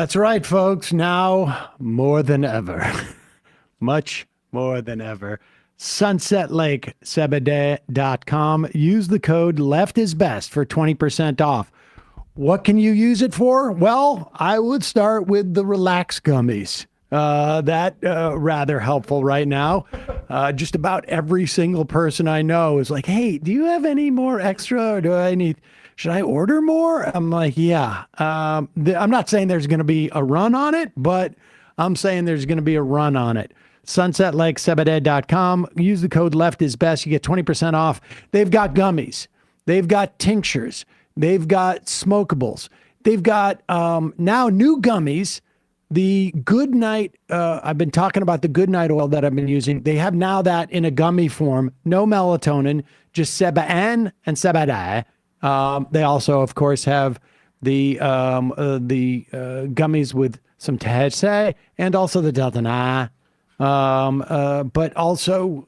That's right, folks. Now more than ever, much more than ever. SunsetLakeSebede.com. Use the code LEFTISBEST for 20% off. What can you use it for? Well, I would start with the Relax Gummies. Rather helpful right now. Just about every single person I know is like, hey, do you have any more extra, or should I order more? I'm like, yeah. I'm not saying there's going to be a run on it, but I'm saying there's going to be a run on it. SunsetLakeSebede.com. Use the code LEFTISBEST. You get 20% off. They've got gummies. They've got tinctures. They've got smokables. They've got now new gummies. The Good Night, I've been talking about the Good Night oil that I've been using. They have now that in a gummy form. No melatonin, just Sebaen and Sebede. They also, of course, have the gummies with some THC and also the Delta. But also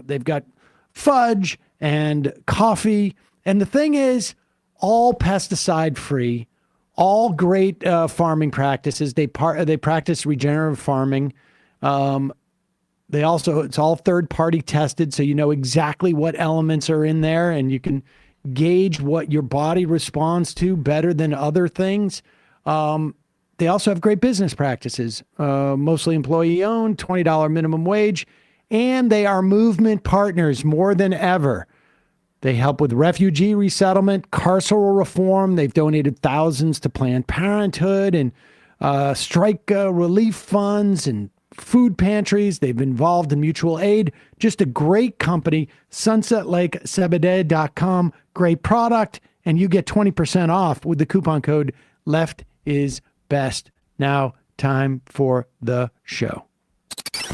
they've got fudge and coffee. And the thing is, all pesticide free, all great farming practices. They practice regenerative farming. It's all third party tested, so you know exactly what elements are in there, and you can gauge what your body responds to better than other things. They also have great business practices, mostly employee owned, $20 minimum wage, and they are movement partners more than ever. They help with refugee resettlement, carceral reform. They've donated thousands to Planned Parenthood and strike relief funds and food pantries. They've been involved in mutual aid. Just a great company. SunsetLakeSebede.com. Great product. And you get 20% off with the coupon code LEFTISBEST. Now, time for the show.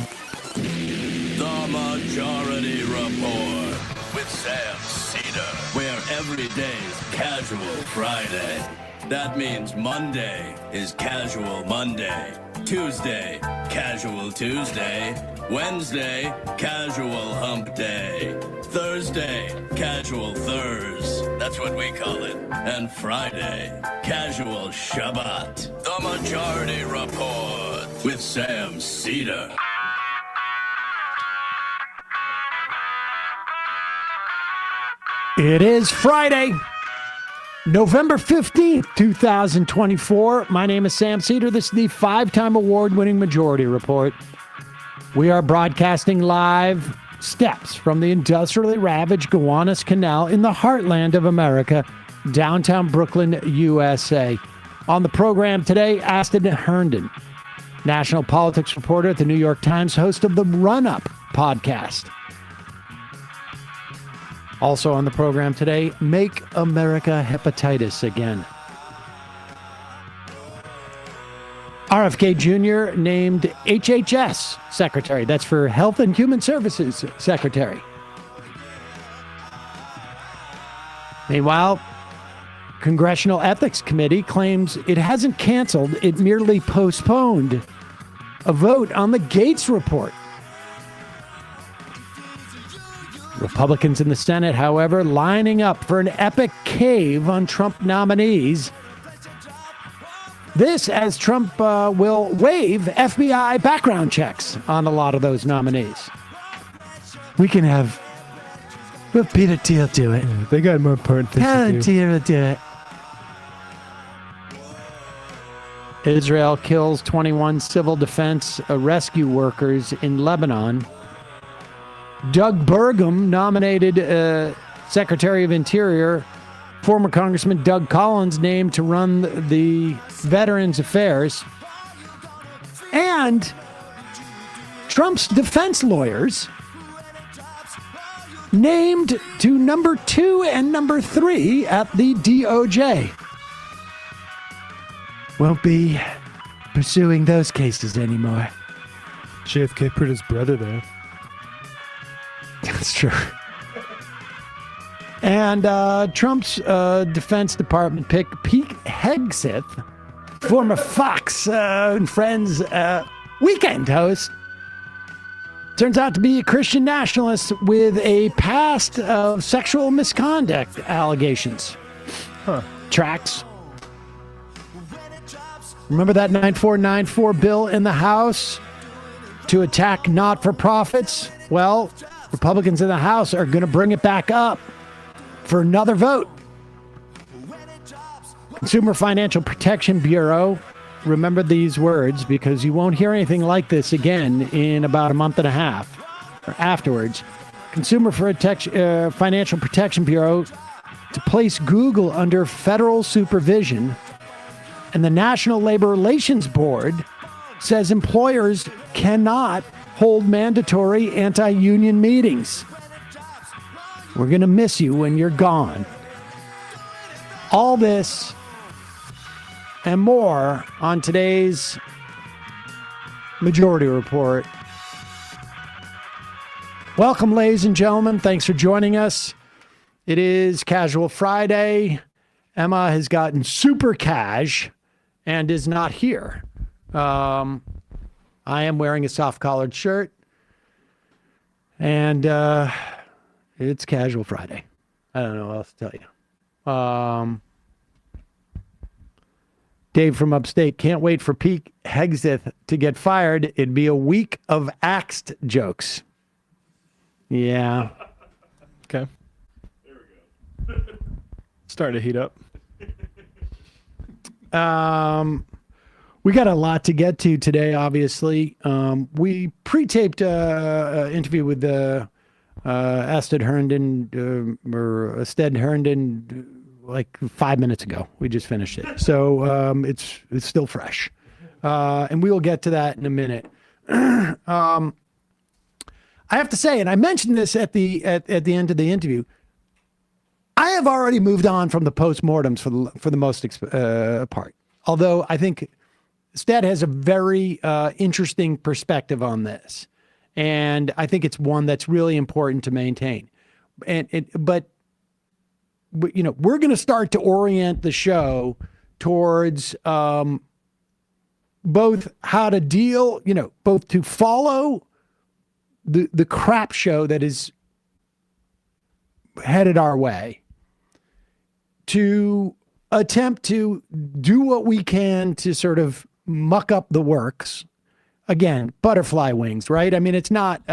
The Majority Report with Sam Seder, where every day's Casual Friday. That means Monday is Casual Monday, Tuesday, Casual Tuesday, Wednesday, Casual Hump Day, Thursday, Casual Thurs, that's what we call it, and Friday, Casual Shabbat. The Majority Report with Sam Seder. It is Friday, November 15th, 2024. My name is Sam Seder. This is the 5-time award-winning Majority Report. We are broadcasting live steps from the industrially ravaged Gowanus Canal in the heartland of America, downtown Brooklyn, USA. On the program today, Astead Herndon, national politics reporter at the New York Times, host of the Run Up podcast. Also on the program today, Make America Hepatitis Again. RFK Jr. named HHS Secretary. That's for Health and Human Services Secretary. Meanwhile, Congressional Ethics Committee claims it hasn't canceled, it merely postponed a vote on the Gates report. Republicans in the Senate, however, lining up for an epic cave on Trump nominees. This as Trump will waive FBI background checks on a lot of those nominees. We'll Peter Thiel do it. Yeah, they got more important things to do. Thiel do it. Israel kills 21 civil defense rescue workers in Lebanon. Doug Burgum nominated Secretary of Interior. Former Congressman Doug Collins named to run the Veterans Affairs. And Trump's defense lawyers named to number 2 and number 3 at the DOJ. Won't be pursuing those cases anymore. JFK put his brother there. That's true. And Trump's Defense Department pick Pete Hegseth, former Fox and Friends weekend host, turns out to be a Christian nationalist with a past of sexual misconduct allegations. Huh. Tracks. Remember that 9494 bill in the House to attack not-for-profits? Well, Republicans in the House are going to bring it back up for another vote. Consumer Financial Protection Bureau, remember these words because you won't hear anything like this again in about a month and a half or afterwards. Consumer Financial Protection Bureau to place Google under federal supervision, and the National Labor Relations Board says employers cannot hold mandatory anti-union meetings. We're going to miss you when you're gone. All this and more on today's Majority Report. Welcome, ladies and gentlemen. Thanks for joining us. It is Casual Friday. Emma has gotten super cash and is not here. I am wearing a soft-collared shirt, and it's Casual Friday. I don't know what else to tell you. Dave from upstate, can't wait for Pete Hegseth to get fired. It'd be a week of axed jokes. Yeah. Okay. There we go. Starting to heat up. We got a lot to get to today, obviously. We pre-taped an interview with Astead Herndon, or Astead Herndon, like 5 minutes ago. We just finished it. So it's still fresh. And we will get to that in a minute. I have to say, and I mentioned this at the end of the interview, I have already moved on from the postmortems for the most part. Although I think Stead has a very interesting perspective on this, and I think it's one that's really important to maintain. But you know, we're going to start to orient the show towards both how to deal, you know, both to follow the crap show that is headed our way, to attempt to do what we can to sort of muck up the works. Again, butterfly wings, right? I mean, it's not,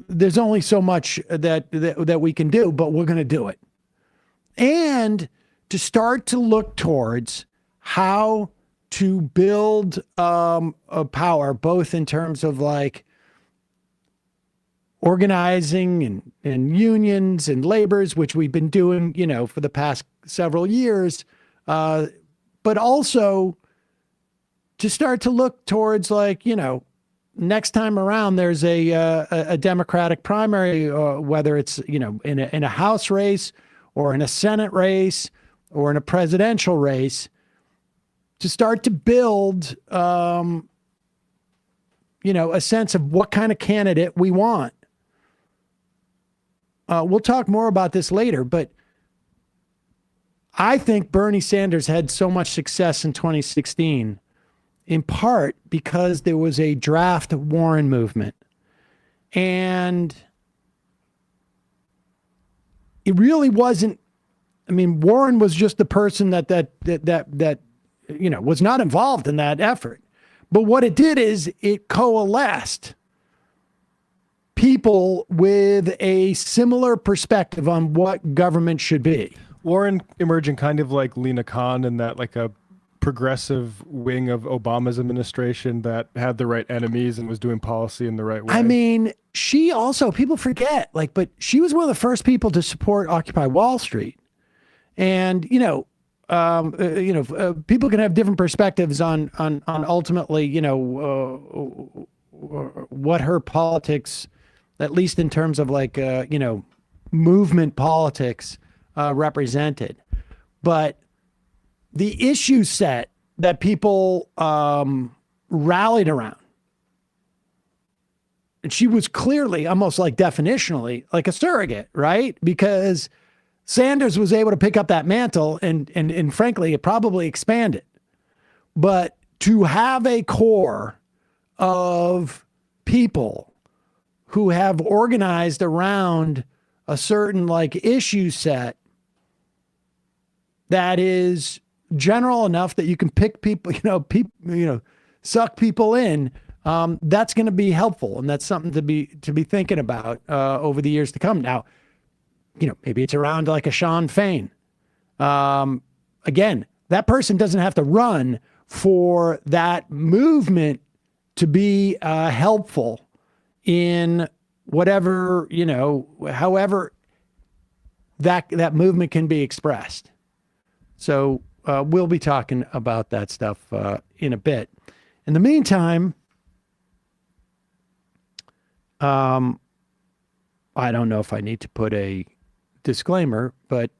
there's only so much that we can do, but we're going to do it. And to start to look towards how to build a power, both in terms of like organizing and unions and labors, which we've been doing, you know, for the past several years, but also to start to look towards, like, you know, next time around there's a Democratic primary, whether it's, you know, in a House race or in a Senate race or in a presidential race, to start to build, you know, a sense of what kind of candidate we want. We'll talk more about this later, but I think Bernie Sanders had so much success in 2016, in part because there was a draft Warren movement. And it really wasn't, I mean, Warren was just the person that you know, was not involved in that effort. But what it did is it coalesced people with a similar perspective on what government should be. Warren emerging kind of like Lena Khan, and that like a progressive wing of Obama's administration that had the right enemies and was doing policy in the right way. I mean, she also, people forget, like, but she was one of the first people to support Occupy Wall Street. And, people can have different perspectives on ultimately, you know, what her politics, at least in terms of like, movement politics represented. But the issue set that people rallied around, and she was clearly, almost like definitionally, like a surrogate, right? Because Sanders was able to pick up that mantle and frankly, it probably expanded. But to have a core of people who have organized around a certain like issue set that is general enough that you can pick people, suck people in, that's going to be helpful. And that's something to be thinking about over the years to come. Now, maybe it's around like a Sean Fain. Again, that person doesn't have to run for that movement to be helpful in whatever, however that movement can be expressed. So we'll be talking about that stuff in a bit. In the meantime, I don't know if I need to put a disclaimer, but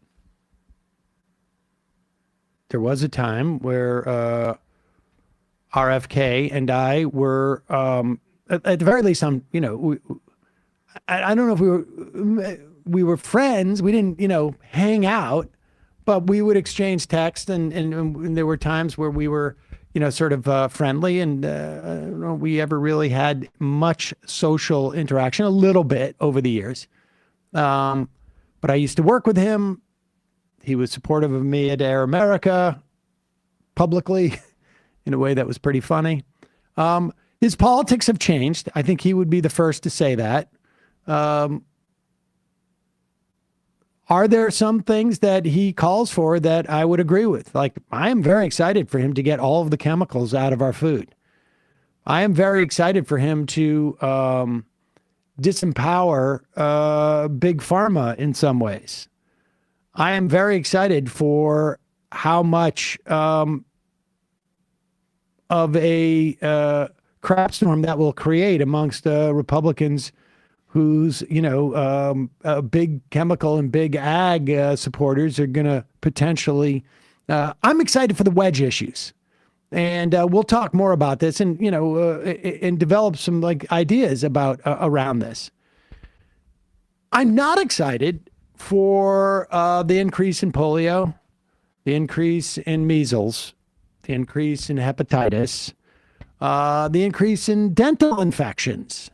there was a time where RFK and I were, at the very least, I don't know if we were friends. We didn't, hang out, but we would exchange texts, and there were times where we were, sort of friendly, and I don't know if we ever really had much social interaction, a little bit over the years. But I used to work with him. He was supportive of me at Air America publicly in a way that was pretty funny. His politics have changed. I think he would be the first to say that. Are there some things that he calls for that I would agree with? Like, I am very excited for him to get all of the chemicals out of our food. I am very excited for him to disempower big pharma in some ways. I am very excited for how much of a crap storm that will create amongst Republicans whose, big chemical and big ag supporters are going to potentially. I'm excited for the wedge issues. And we'll talk more about this and, and develop some ideas about around this. I'm not excited for the increase in polio, the increase in measles, the increase in hepatitis, the increase in dental infections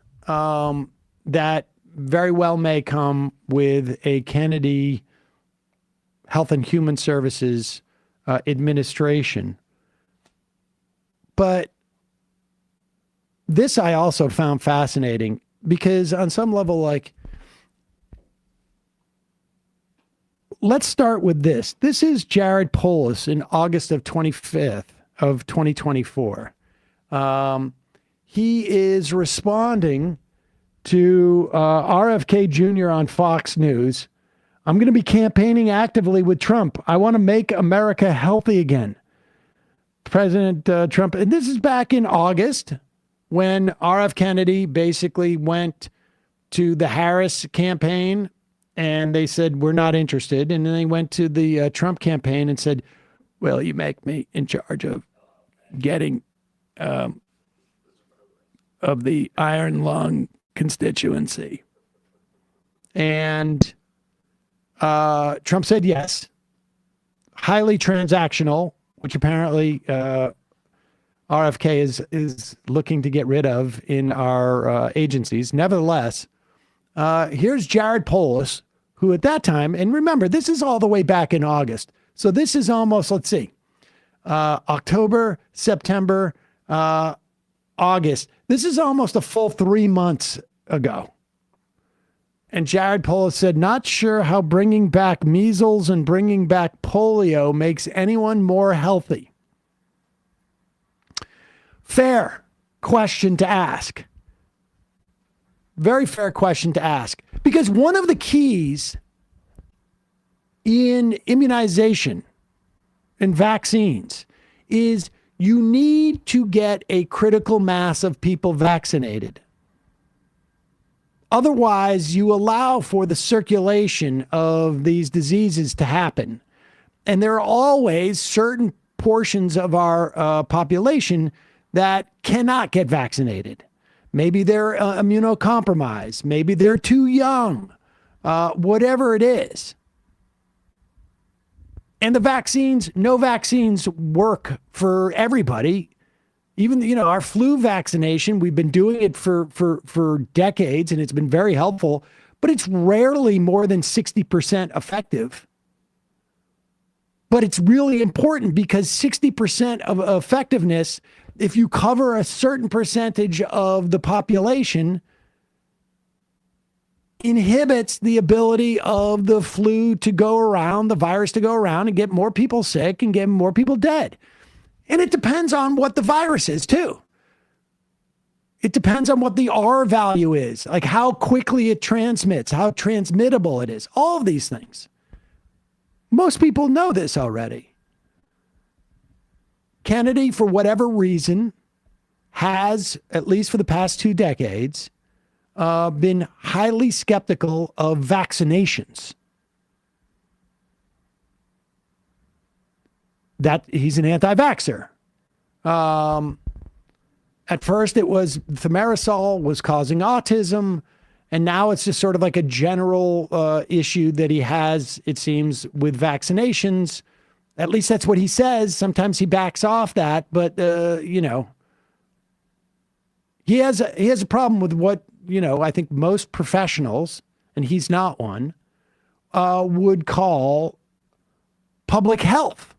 that very well may come with a Kennedy Health and Human Services administration. But this I also found fascinating because on some level, let's start with this. This is Jared Polis in August of 25th of 2024. He is responding to RFK Jr. on Fox News. I'm going to be campaigning actively with Trump. I want to make America healthy again. President Trump, and this is back in August when RF Kennedy basically went to the Harris campaign and they said, we're not interested. And then they went to the Trump campaign and said, well, you make me in charge of getting of the iron lung constituency. And Trump said yes. Highly transactional, which apparently RFK is looking to get rid of in our agencies. Nevertheless, here's Jared Polis, who at that time, and remember, this is all the way back in August. So this is almost, let's see, October, September, August. This is almost a full 3 months ago. And Jared Polis said, not sure how bringing back measles and bringing back polio makes anyone more healthy. Fair question to ask. Very fair question to ask. Because one of the keys in immunization and vaccines is you need to get a critical mass of people vaccinated. Otherwise, you allow for the circulation of these diseases to happen. And there are always certain portions of our population that cannot get vaccinated. Maybe they're immunocompromised. Maybe they're too young. Whatever it is. And the vaccines, no vaccines work for everybody. Even, our flu vaccination, we've been doing it for decades and it's been very helpful, but it's rarely more than 60% effective. But it's really important because 60% of effectiveness, if you cover a certain percentage of the population, inhibits the ability of the flu to go around, the virus to go around and get more people sick and get more people dead. And it depends on what the virus is too. It depends on what the R value is, like how quickly it transmits, how transmittable it is, all of these things. Most people know this already. Kennedy, for whatever reason, has, at least for the past 2 decades, been highly skeptical of vaccinations. That he's an anti-vaxxer. At first, it was thimerosal was causing autism, and now it's just sort of like a general issue that he has, it seems, with vaccinations. At least that's what he says. Sometimes he backs off that, but he has a problem with what I think most professionals, and he's not one, would call public health.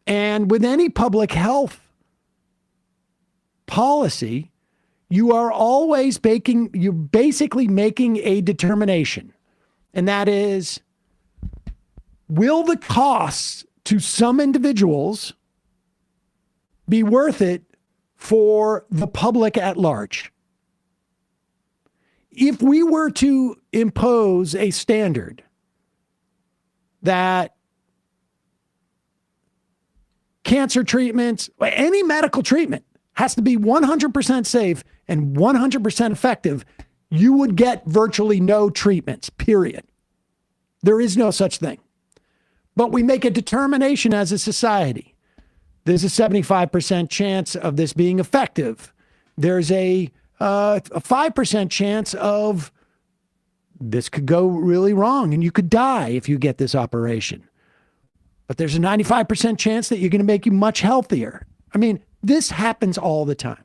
And with any public health policy, you are always you're basically making a determination. And that is, will the costs to some individuals be worth it for the public at large? If we were to impose a standard that cancer treatments, any medical treatment has to be 100% safe and 100% effective, you would get virtually no treatments, period. There is no such thing. But we make a determination as a society. There's a 75% chance of this being effective. There's a 5% chance of this could go really wrong and you could die if you get this operation. But there's a 95% chance that you're going to make you much healthier. I mean, this happens all the time.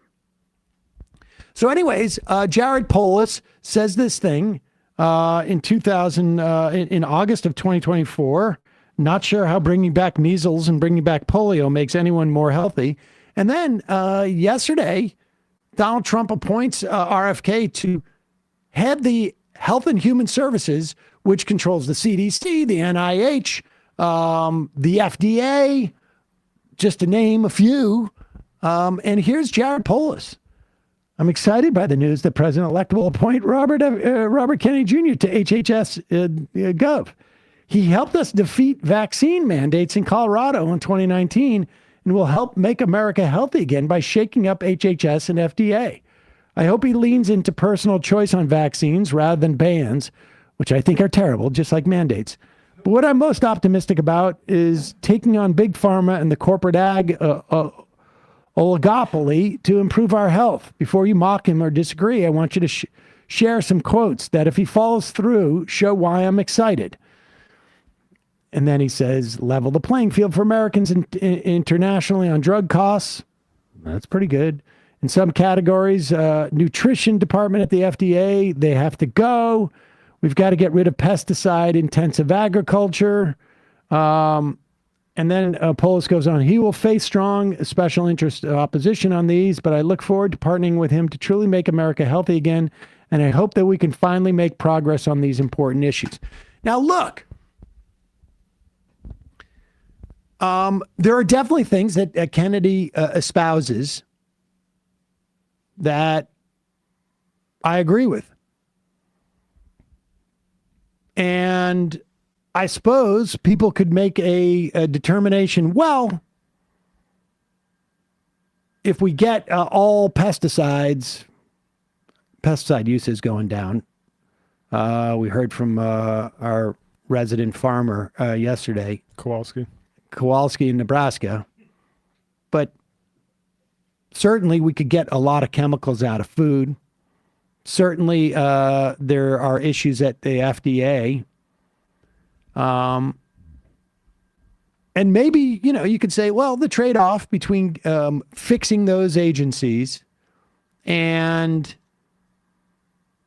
So anyways, Jared Polis says this thing in August of 2024. Not sure how bringing back measles and bringing back polio makes anyone more healthy. And then yesterday, Donald Trump appoints RFK to head the Health and Human Services, which controls the CDC, the NIH, the FDA, just to name a few. And here's Jared Polis. I'm excited by the news that President-elect will appoint Robert Kennedy Jr. to HHS Gov. He helped us defeat vaccine mandates in Colorado in 2019 and will help make America healthy again by shaking up HHS and FDA. I hope he leans into personal choice on vaccines rather than bans, which I think are terrible, just like mandates. But what I'm most optimistic about is taking on big pharma and the corporate ag oligopoly to improve our health. Before you mock him or disagree, I want you to share some quotes that, if he follows through, show why I'm excited. And then he says, level the playing field for Americans internationally on drug costs. That's pretty good. In some categories, nutrition department at the FDA, they have to go. We've got to get rid of pesticide-intensive agriculture. And then Polis goes on, he will face strong special interest opposition on these, but I look forward to partnering with him to truly make America healthy again. And I hope that we can finally make progress on these important issues. Now, look, there are definitely things that Kennedy espouses that I agree with. And I suppose people could make a determination, well, if we get all pesticide use is going down. We heard from our resident farmer yesterday. Kowalski in Nebraska. But certainly we could get a lot of chemicals out of food. Certainly there are issues at the FDA. And maybe, you could say, well, the trade-off between fixing those agencies and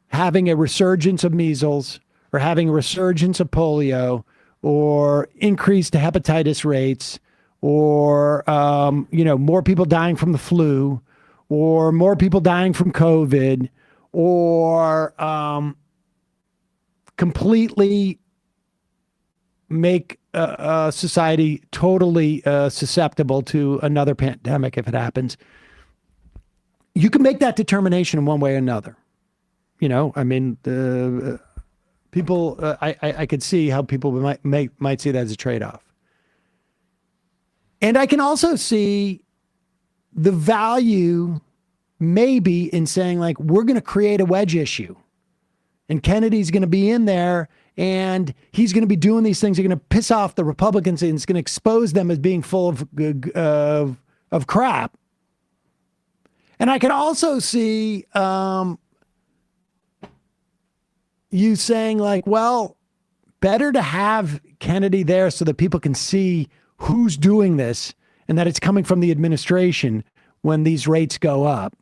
having a resurgence of measles or having a resurgence of polio or increased hepatitis rates, or more people dying from the flu, or more people dying from COVID, or completely make society totally susceptible to another pandemic if it happens. You can make that determination in one way or another. People, I could see how people might see that as a trade-off. And I can also see the value maybe in saying, like, we're going to create a wedge issue. And Kennedy's going to be in there, and he's going to be doing these things. They're going to piss off the Republicans, and it's going to expose them as being full of crap. And I can also see you saying, like, well, better to have Kennedy there so that people can see who's doing this and that it's coming from the administration when these rates go up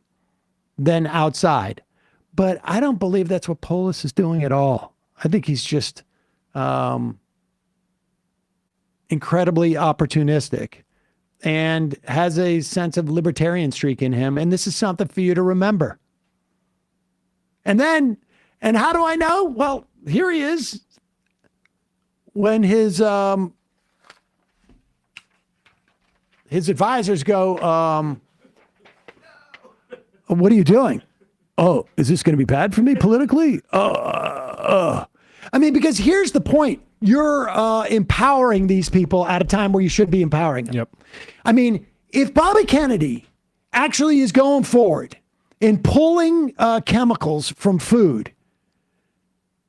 than outside. But I don't believe that's what Polis is doing at all. I think he's just incredibly opportunistic and has a sense of libertarian streak in him. And this is something for you to remember. And how do I know? Well, here he is when his advisors go, what are you doing? Oh, is this going to be bad for me politically? I mean, because here's the point. You're empowering these people at a time where you should be empowering them. Yep. I mean, if Bobby Kennedy actually is going forward and pulling chemicals from food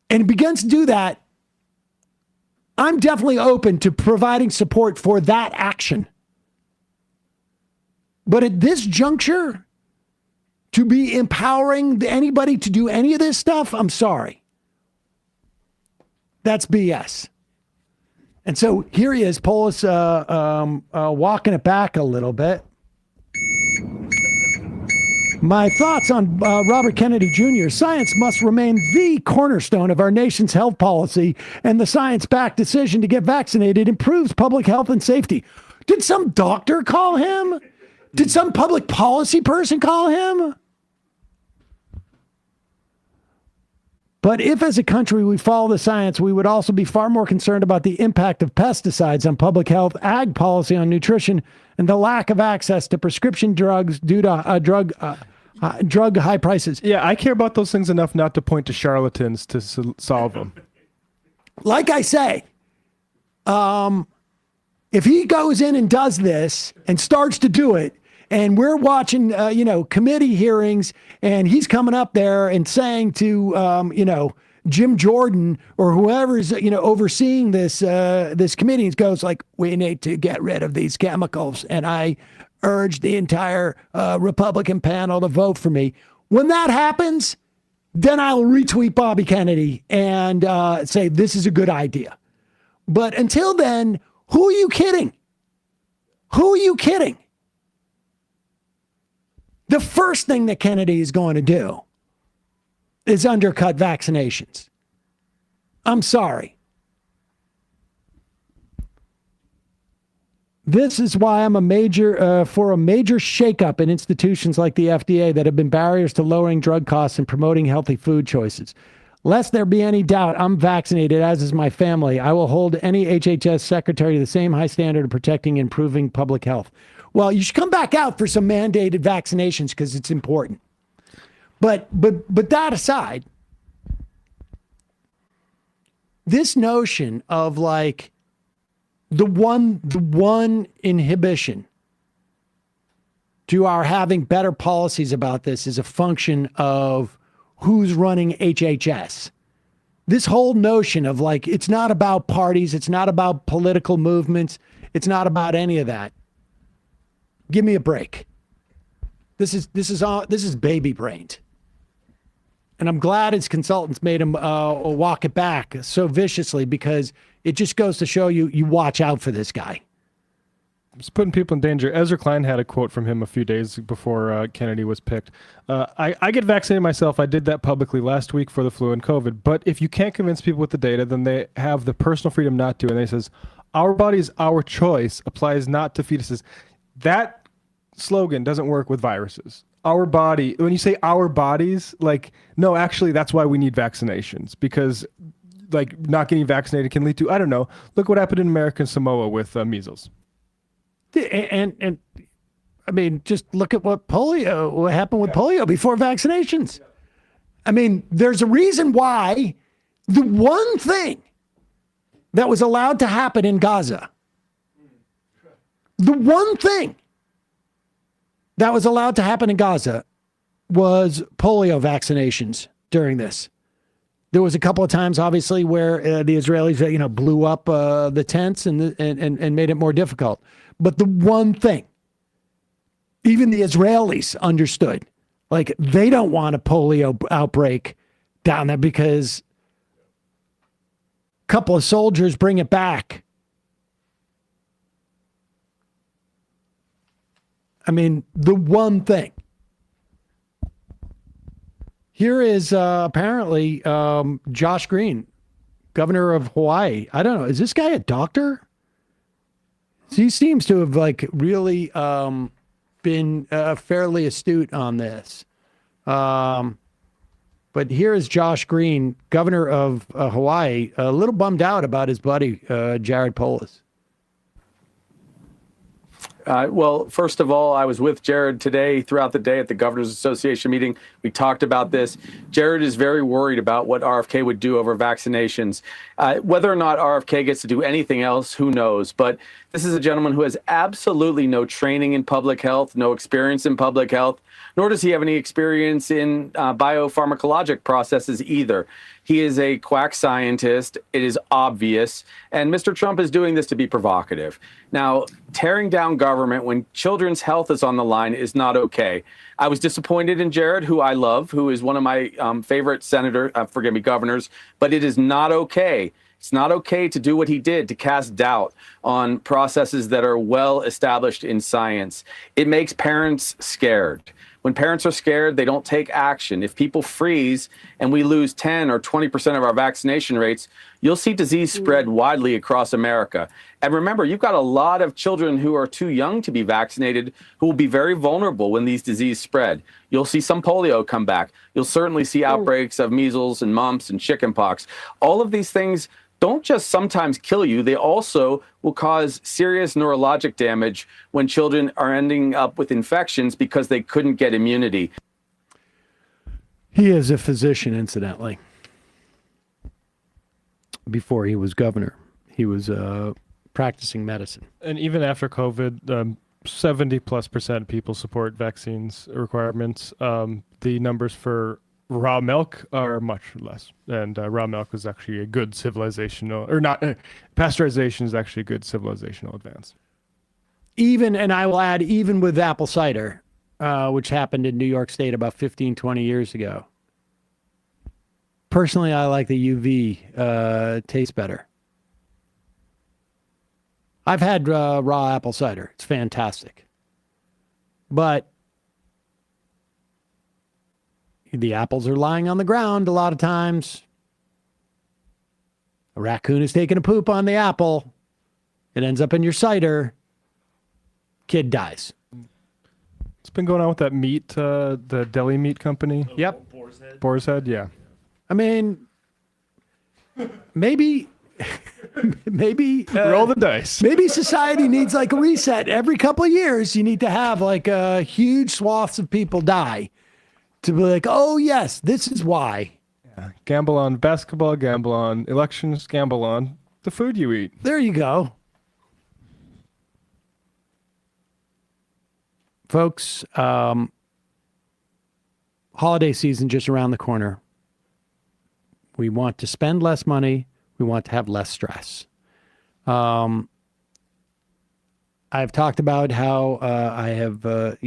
and begins to do that, I'm definitely open to providing support for that action. But at this juncture, to be empowering anybody to do any of this stuff, I'm sorry. That's BS. And so here he is, Polis walking it back a little bit. My thoughts on Robert Kennedy Jr. Science must remain the cornerstone of our nation's health policy, and the science-backed decision to get vaccinated improves public health and safety. Did some doctor call him? Did some public policy person call him? But if as a country we follow the science, we would also be far more concerned about the impact of pesticides on public health, ag policy on nutrition, and the lack of access to prescription drugs due to drug high prices. Yeah, I care about those things enough not to point to charlatans to solve them. Like I say, if he goes in and does this and starts to do it, and we're watching, committee hearings, and he's coming up there and saying to, Jim Jordan or whoever's, overseeing this committee, it goes like, we need to get rid of these chemicals. And I urge the entire Republican panel to vote for me. When that happens, then I'll retweet Bobby Kennedy and say, this is a good idea. But until then, who are you kidding? Who are you kidding? The first thing that Kennedy is going to do is undercut vaccinations. I'm sorry. This is why I'm for a major shakeup in institutions like the FDA that have been barriers to lowering drug costs and promoting healthy food choices. Lest there be any doubt, I'm vaccinated, as is my family. I will hold any HHS secretary to the same high standard of protecting and improving public health. Well, you should come back out for some mandated vaccinations because it's important. But that aside, this notion of like the one inhibition to our having better policies about this is a function of who's running HHS. This whole notion of like, it's not about parties, it's not about political movements, it's not about any of that. Give me a break. This is baby brained. And I'm glad his consultants made him walk it back so viciously, because it just goes to show you watch out for this guy. It's putting people in danger. Ezra Klein had a quote from him a few days before Kennedy was picked. I get vaccinated myself. I did that publicly last week for the flu and COVID. But if you can't convince people with the data, then they have the personal freedom not to. And he says, our bodies, our choice applies not to fetuses. That slogan doesn't work with viruses. Our body, when you say our bodies, like, no, actually, that's why we need vaccinations, because like not getting vaccinated can lead to, I don't know, look what happened in American Samoa with measles. And I mean, just look at what happened with polio before vaccinations. I mean, there's a reason why the one thing that was allowed to happen in Gaza, the one thing that was allowed to happen in Gaza was polio vaccinations during this. There was a couple of times, obviously, where the Israelis, blew up the tents and made it more difficult. But the one thing, even the Israelis understood, like, they don't want a polio outbreak down there because a couple of soldiers bring it back. I mean, the one thing. Here is apparently Josh Green, governor of Hawaii. I don't know. Is this guy a doctor? He seems to have really been fairly astute on this. But here is Josh Green, governor of Hawaii, a little bummed out about his buddy, Jared Polis. Well, first of all, I was with Jared today throughout the day at the Governors Association meeting. We talked about this. Jared is very worried about what RFK would do over vaccinations. Whether or not RFK gets to do anything else, who knows? But this is a gentleman who has absolutely no training in public health, no experience in public health, nor does he have any experience in biopharmacologic processes either. He is a quack scientist. It is obvious. And Mr. Trump is doing this to be provocative. Now, tearing down government when children's health is on the line is not okay. I was disappointed in Jared, who I love, who is one of my favorite governors, but it is not okay. It's not okay to do what he did, to cast doubt on processes that are well established in science. It makes parents scared. When parents are scared, they don't take action. If people freeze and we lose 10 or 20% of our vaccination rates, you'll see disease spread widely across America. And remember, you've got a lot of children who are too young to be vaccinated who will be very vulnerable when these diseases spread. You'll see some polio come back. You'll certainly see outbreaks of measles and mumps and chickenpox. All of these things don't just sometimes kill you, they also will cause serious neurologic damage when children are ending up with infections because they couldn't get immunity. He is a physician, incidentally. Before he was governor, he was practicing medicine. And even after COVID, 70+% of people support vaccines requirements. The numbers for raw milk are much less, and raw milk is actually a good civilizational, or not, pasteurization is actually a good civilizational advance. Even, and I will add, even with apple cider, which happened in New York State about 15, 20 years ago. Personally, I like the UV, tastes better. I've had raw apple cider. It's fantastic. But the apples are lying on the ground a lot of times. A raccoon is taking a poop on the apple. It ends up in your cider. Kid dies. It's been going on with that meat, the deli meat company. Yep. Boar's Head, yeah. I mean, maybe roll the dice. Maybe society needs like a reset. Every couple of years, you need to have like a huge swaths of people die to be like, oh yes, this is why. Yeah. Gamble on basketball, gamble on elections, gamble on the food you eat. There you go. Folks, holiday season just around the corner. We want to spend less money. We want to have less stress. I've talked about how I have,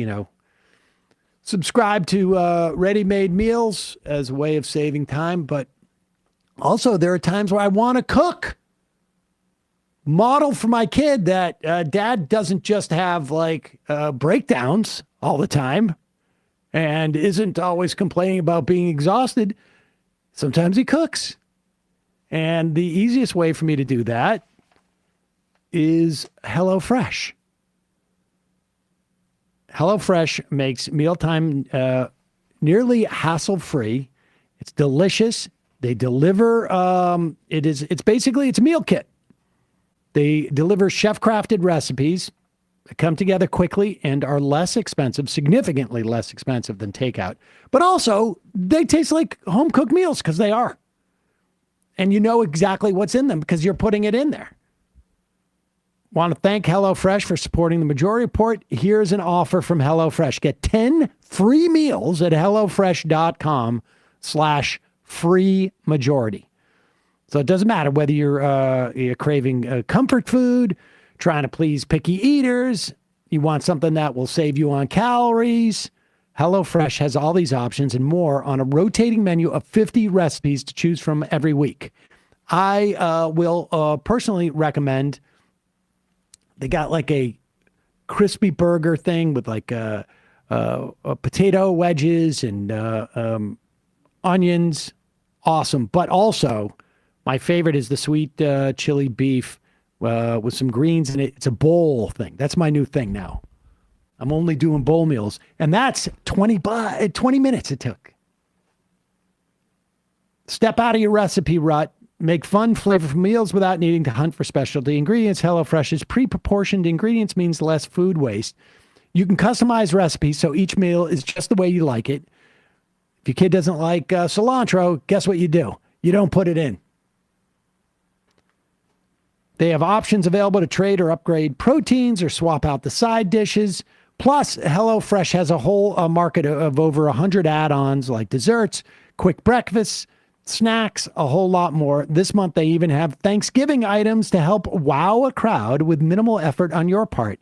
subscribed to ready-made meals as a way of saving time, but also there are times where I want to cook. model for my kid that dad doesn't just have like breakdowns all the time and isn't always complaining about being exhausted. Sometimes he cooks. And the easiest way for me to do that is HelloFresh. HelloFresh makes mealtime nearly hassle-free. It's delicious. They deliver, it's basically a meal kit. They deliver chef-crafted recipes that come together quickly and are less expensive, significantly less expensive than takeout. But also, they taste like home-cooked meals because they are. And you know exactly what's in them because you're putting it in there. Want to thank HelloFresh for supporting the Majority Report. Here's an offer from HelloFresh. Get 10 free meals at HelloFresh.com/free majority. So it doesn't matter whether you're craving comfort food, trying to please picky eaters, you want something that will save you on calories. HelloFresh has all these options and more on a rotating menu of 50 recipes to choose from every week. I will personally recommend, they got like a crispy burger thing with like potato wedges and onions. Awesome. But also, my favorite is the sweet chili beef with some greens in it. It's a bowl thing. That's my new thing now. I'm only doing bowl meals. And that's 20 minutes it took. Step out of your recipe rut. Make fun, flavorful meals without needing to hunt for specialty ingredients. HelloFresh's pre-proportioned ingredients means less food waste. You can customize recipes so each meal is just the way you like it. If your kid doesn't like cilantro, guess what you do? You don't put it in. They have options available to trade or upgrade proteins or swap out the side dishes. Plus, HelloFresh has a whole market of over 100 add-ons like desserts, quick breakfasts, snacks, a whole lot more. This month, they even have Thanksgiving items to help wow a crowd with minimal effort on your part.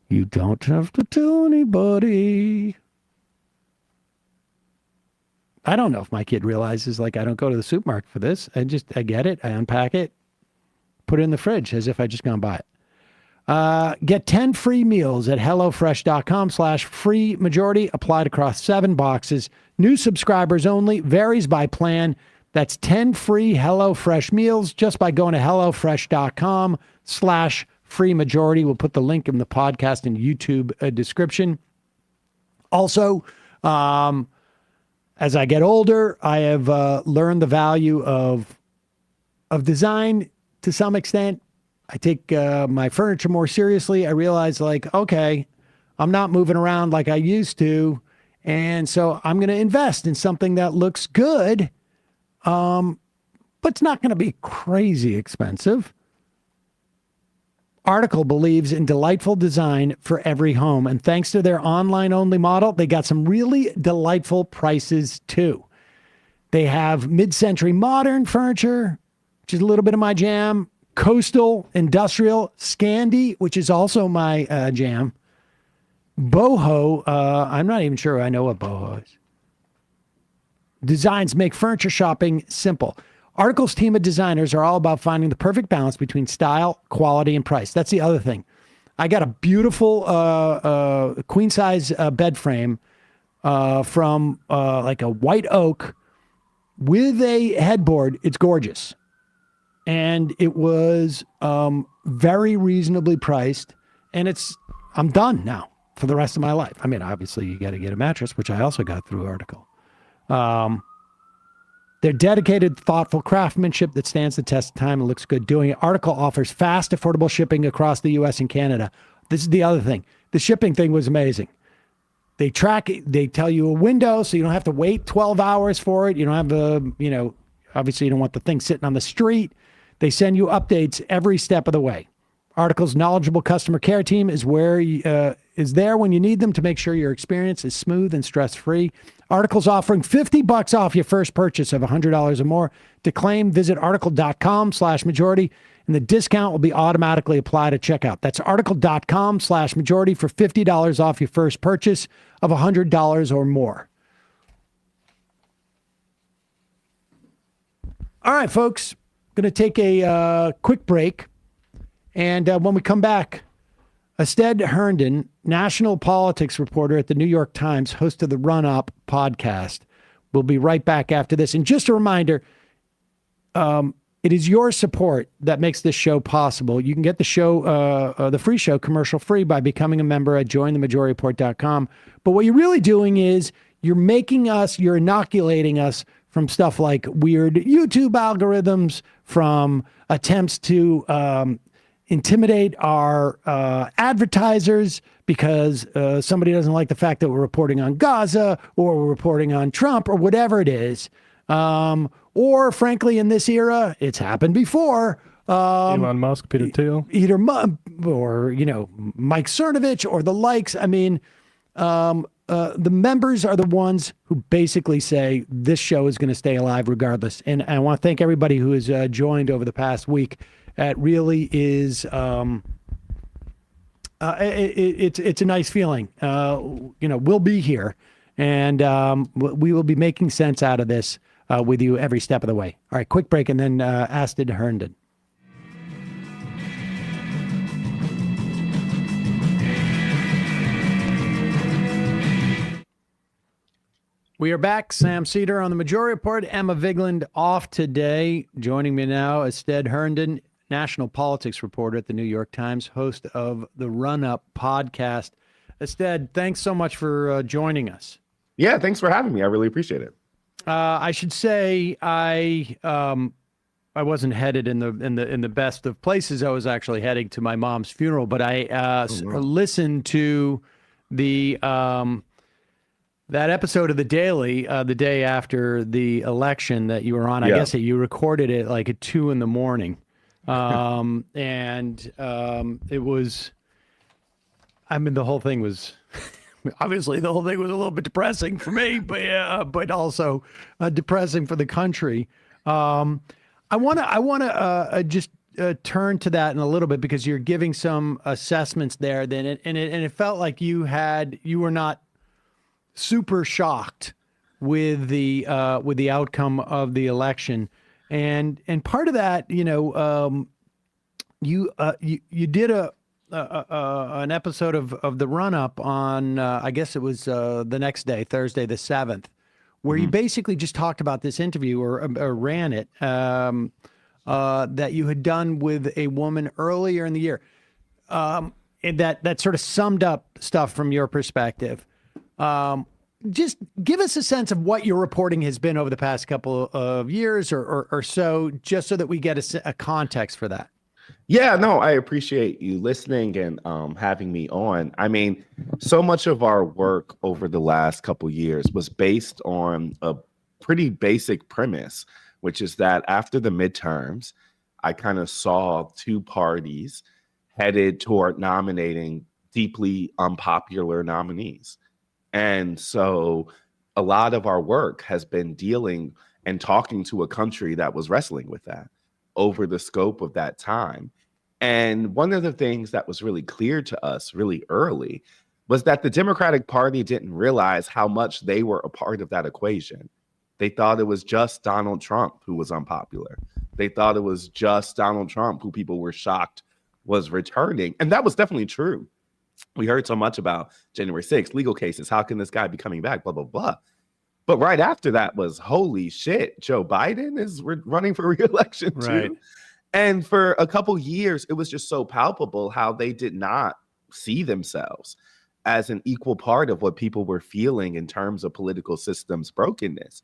You don't have to tell anybody. I don't know if my kid realizes, like, I don't go to the supermarket for this. I get it. I unpack it, put it in the fridge as if I just gone buy it. Get 10 free meals at HelloFresh.com/free majority. Applied across 7 boxes. New subscribers only. Varies by plan. That's 10 free HelloFresh meals just by going to HelloFresh.com/free majority. We'll put the link in the podcast and YouTube description. Also, as I get older, I have learned the value of design to some extent. I take my furniture more seriously. I realize, like, okay, I'm not moving around like I used to. And so I'm going to invest in something that looks good, but it's not going to be crazy expensive. Article believes in delightful design for every home. And thanks to their online-only model, they got some really delightful prices, too. They have mid-century modern furniture, which is a little bit of my jam. Coastal, industrial, Scandi, which is also my jam. Boho, I'm not even sure I know what boho is. Designs make furniture shopping simple. Article's team of designers are all about finding the perfect balance between style, quality, and price. That's the other thing. I got a beautiful queen-size bed frame from like a white oak with a headboard. It's gorgeous. And it was very reasonably priced. And I'm done now for the rest of my life. I mean, obviously, you got to get a mattress, which I also got through Article. They're dedicated, thoughtful craftsmanship that stands the test of time and looks good doing it. Article offers fast, affordable shipping across the U.S. and Canada. This is the other thing. The shipping thing was amazing. They track it. They tell you a window, so you don't have to wait 12 hours for it. You don't have obviously you don't want the thing sitting on the street. They send you updates every step of the way. Article's knowledgeable customer care team is there when you need them to make sure your experience is smooth and stress-free. Article's offering $50 off your first purchase of $100 or more. To claim, visit article.com/majority, and the discount will be automatically applied at checkout. That's article.com/majority for $50 off your first purchase of $100 or more. All right, folks. Going to take a quick break. And when we come back, Astead Herndon, national politics reporter at the New York Times, host of the Run Up podcast. We'll be right back after this. And just a reminder, it is your support that makes this show possible. You can get the show, the free show, commercial free by becoming a member at jointhemajorityreport.com. But what you're really doing is you're inoculating us from stuff like weird YouTube algorithms, from attempts to intimidate our advertisers because somebody doesn't like the fact that we're reporting on Gaza or we're reporting on Trump or whatever it is. Or frankly, in this era, it's happened before. Elon Musk, Peter Thiel. Either or, Mike Cernovich or the likes. I mean, the members are the ones who basically say this show is going to stay alive regardless. And I want to thank everybody who has joined over the past week. It really is, it's a nice feeling. We'll be here, and we will be making sense out of this with you every step of the way. All right, quick break, and then Astead Herndon. We are back. Sam Seder on the Majority Report. Emma Vigeland off today. Joining me now, Astead Herndon, national politics reporter at the New York Times, host of the Run Up podcast. Astead, thanks so much for joining us. Yeah, thanks for having me. I really appreciate it. I should say I wasn't headed in the best of places. I was actually heading to my mom's funeral, but I listened to the that episode of The Daily the day after the election that you were on. I guess that you recorded it like at 2 a.m. It was, the whole thing was, obviously the whole thing was a little bit depressing for me, but also depressing for the country. I want to just turn to that in a little bit, because you're giving some assessments there. Then it felt like you were not super shocked with the outcome of the election. And part of that, you did an episode of the Run Up on I guess it was the next day, Thursday the 7th, where you basically just talked about this interview or ran it that you had done with a woman earlier in the year, and that sort of summed up stuff from your perspective. Just give us a sense of what your reporting has been over the past couple of years or so, just so that we get a context for that. Yeah, no, I appreciate you listening and having me on. I mean, so much of our work over the last couple years was based on a pretty basic premise, which is that after the midterms, I kind of saw two parties headed toward nominating deeply unpopular nominees. And so a lot of our work has been dealing and talking to a country that was wrestling with that over the scope of that time. And one of the things that was really clear to us really early was that the Democratic Party didn't realize how much they were a part of that equation. They thought it was just Donald Trump who was unpopular. They thought it was just Donald Trump who people were shocked was returning. And that was definitely true. We heard so much about January 6th, legal cases. How can this guy be coming back? Blah, blah, blah. But right after that was, holy shit, Joe Biden is running for re-election too. Right. And for a couple years, it was just so palpable how they did not see themselves as an equal part of what people were feeling in terms of political systems brokenness.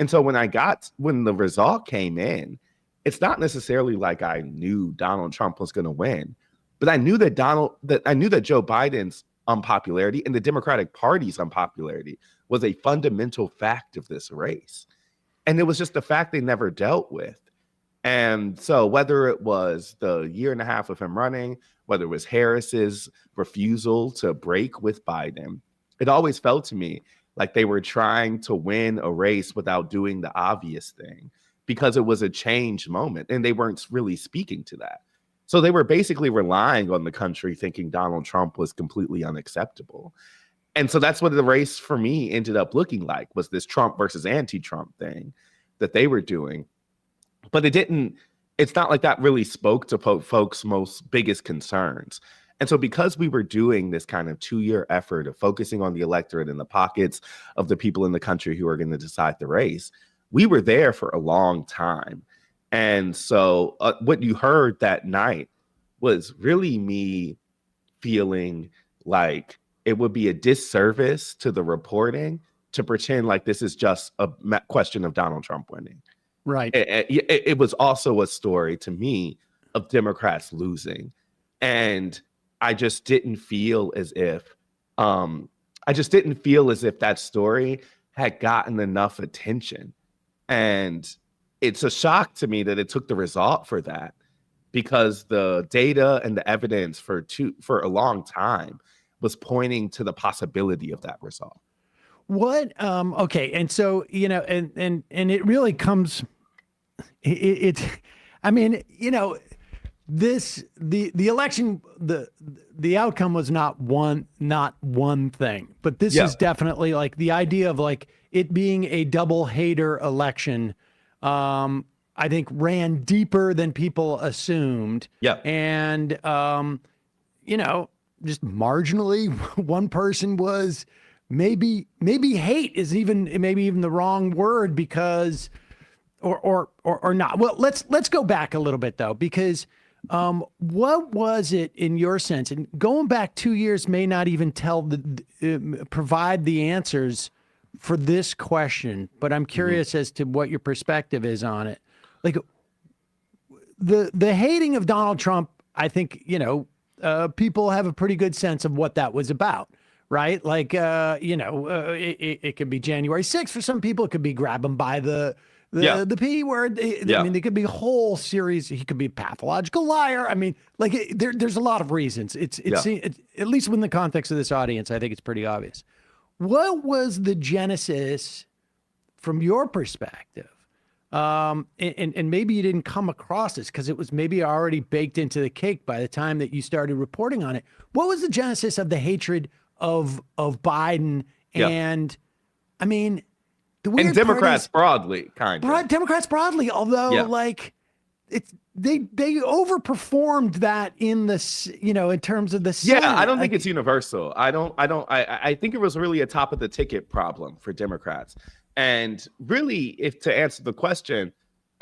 And so when the result came in, it's not necessarily like I knew Donald Trump was going to win, but I knew that Joe Biden's unpopularity and the Democratic Party's unpopularity was a fundamental fact of this race. And it was just a fact they never dealt with. And so whether it was the year and a half of him running, whether it was Harris's refusal to break with Biden, it always felt to me like they were trying to win a race without doing the obvious thing, because it was a change moment and they weren't really speaking to that. So they were basically relying on the country thinking Donald Trump was completely unacceptable. And so that's what the race for me ended up looking like, was this Trump versus anti-Trump thing that they were doing. But it didn't it's not like that really spoke to folks' most biggest concerns. And so because we were doing this kind of 2-year effort of focusing on the electorate in the pockets of the people in the country who are going to decide the race, we were there for a long time. And so what you heard that night was really me feeling like it would be a disservice to the reporting to pretend like this is just a question of Donald Trump winning. Right. It was also a story to me of Democrats losing. And I just didn't feel as if that story had gotten enough attention. And it's a shock to me that it took the result for that, because the data and the evidence for a long time was pointing to the possibility of that result. What okay, and so and it really comes I mean, the election, the outcome was not one thing, but this is definitely like the idea of like it being a double hater election. I think ran deeper than people assumed. Yeah. And just marginally one person was maybe hate is maybe even the wrong word, because or not. Well, let's go back a little bit though, because what was it in your sense, and going back 2 years may not even provide the answers for this question, but I'm curious as to what your perspective is on it. Like the hating of Donald Trump, I think, people have a pretty good sense of what that was about, right? Like, it could be January 6th for some people. It could be grab him by the P word. I mean, there could be a whole series. He could be a pathological liar. I mean, like there's a lot of reasons. It's at least within the context of this audience, I think it's pretty obvious. What was the genesis from your perspective? And maybe you didn't come across this because it was maybe already baked into the cake by the time that you started reporting on it. What was the genesis of the hatred of Biden? And I mean, the weird and Democrats broadly, kind of. Democrats broadly, although like they overperformed that in the in terms of the Senate. I don't think it's universal. I think it was really a top of the ticket problem for Democrats. And really, if to answer the question,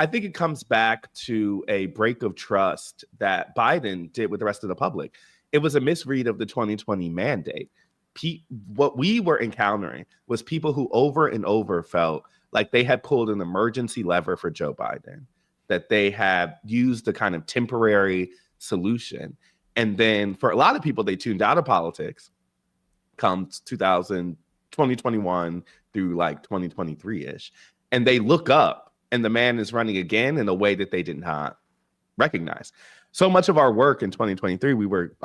I think it comes back to a break of trust that Biden did with the rest of the public. It was a misread of the 2020 mandate. What we were encountering was people who over and over felt like they had pulled an emergency lever for Joe Biden, that they have used the kind of temporary solution. And then for a lot of people, they tuned out of politics come 2021 through like 2023-ish. And they look up and the man is running again in a way that they did not recognize. So much of our work in 2023, we were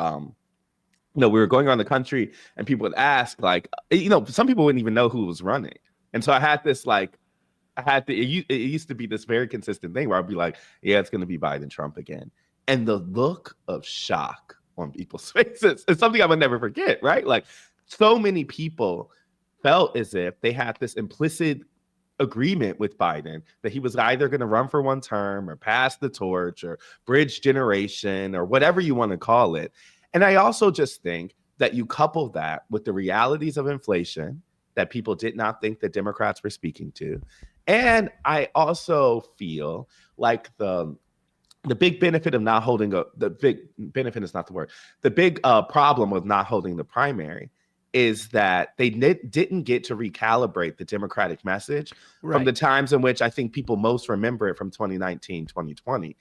we were going around the country and people would ask, like, some people wouldn't even know who was running. And so I had this it used to be this very consistent thing where I'd be like, yeah, it's going to be Biden, Trump again. And the look of shock on people's faces is something I would never forget, right? Like, so many people felt as if they had this implicit agreement with Biden that he was either going to run for one term or pass the torch or bridge generation or whatever you want to call it. And I also just think that you couple that with the realities of inflation that people did not think that Democrats were speaking to. And I also feel like the big benefit of not holding the big benefit is not the word. The big problem with not holding the primary is that they didn't get to recalibrate the Democratic message from the times in which I think people most remember it from 2019, 2020.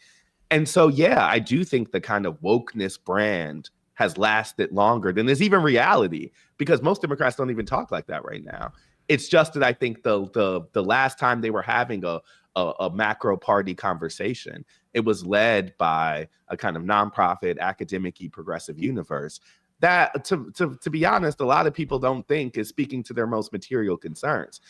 And so, I do think the kind of wokeness brand has lasted longer than there's even reality, because most Democrats don't even talk like that right now. It's just that I think the last time they were having a macro party conversation, it was led by a kind of nonprofit, academic-y progressive universe that, to be honest, a lot of people don't think is speaking to their most material concerns.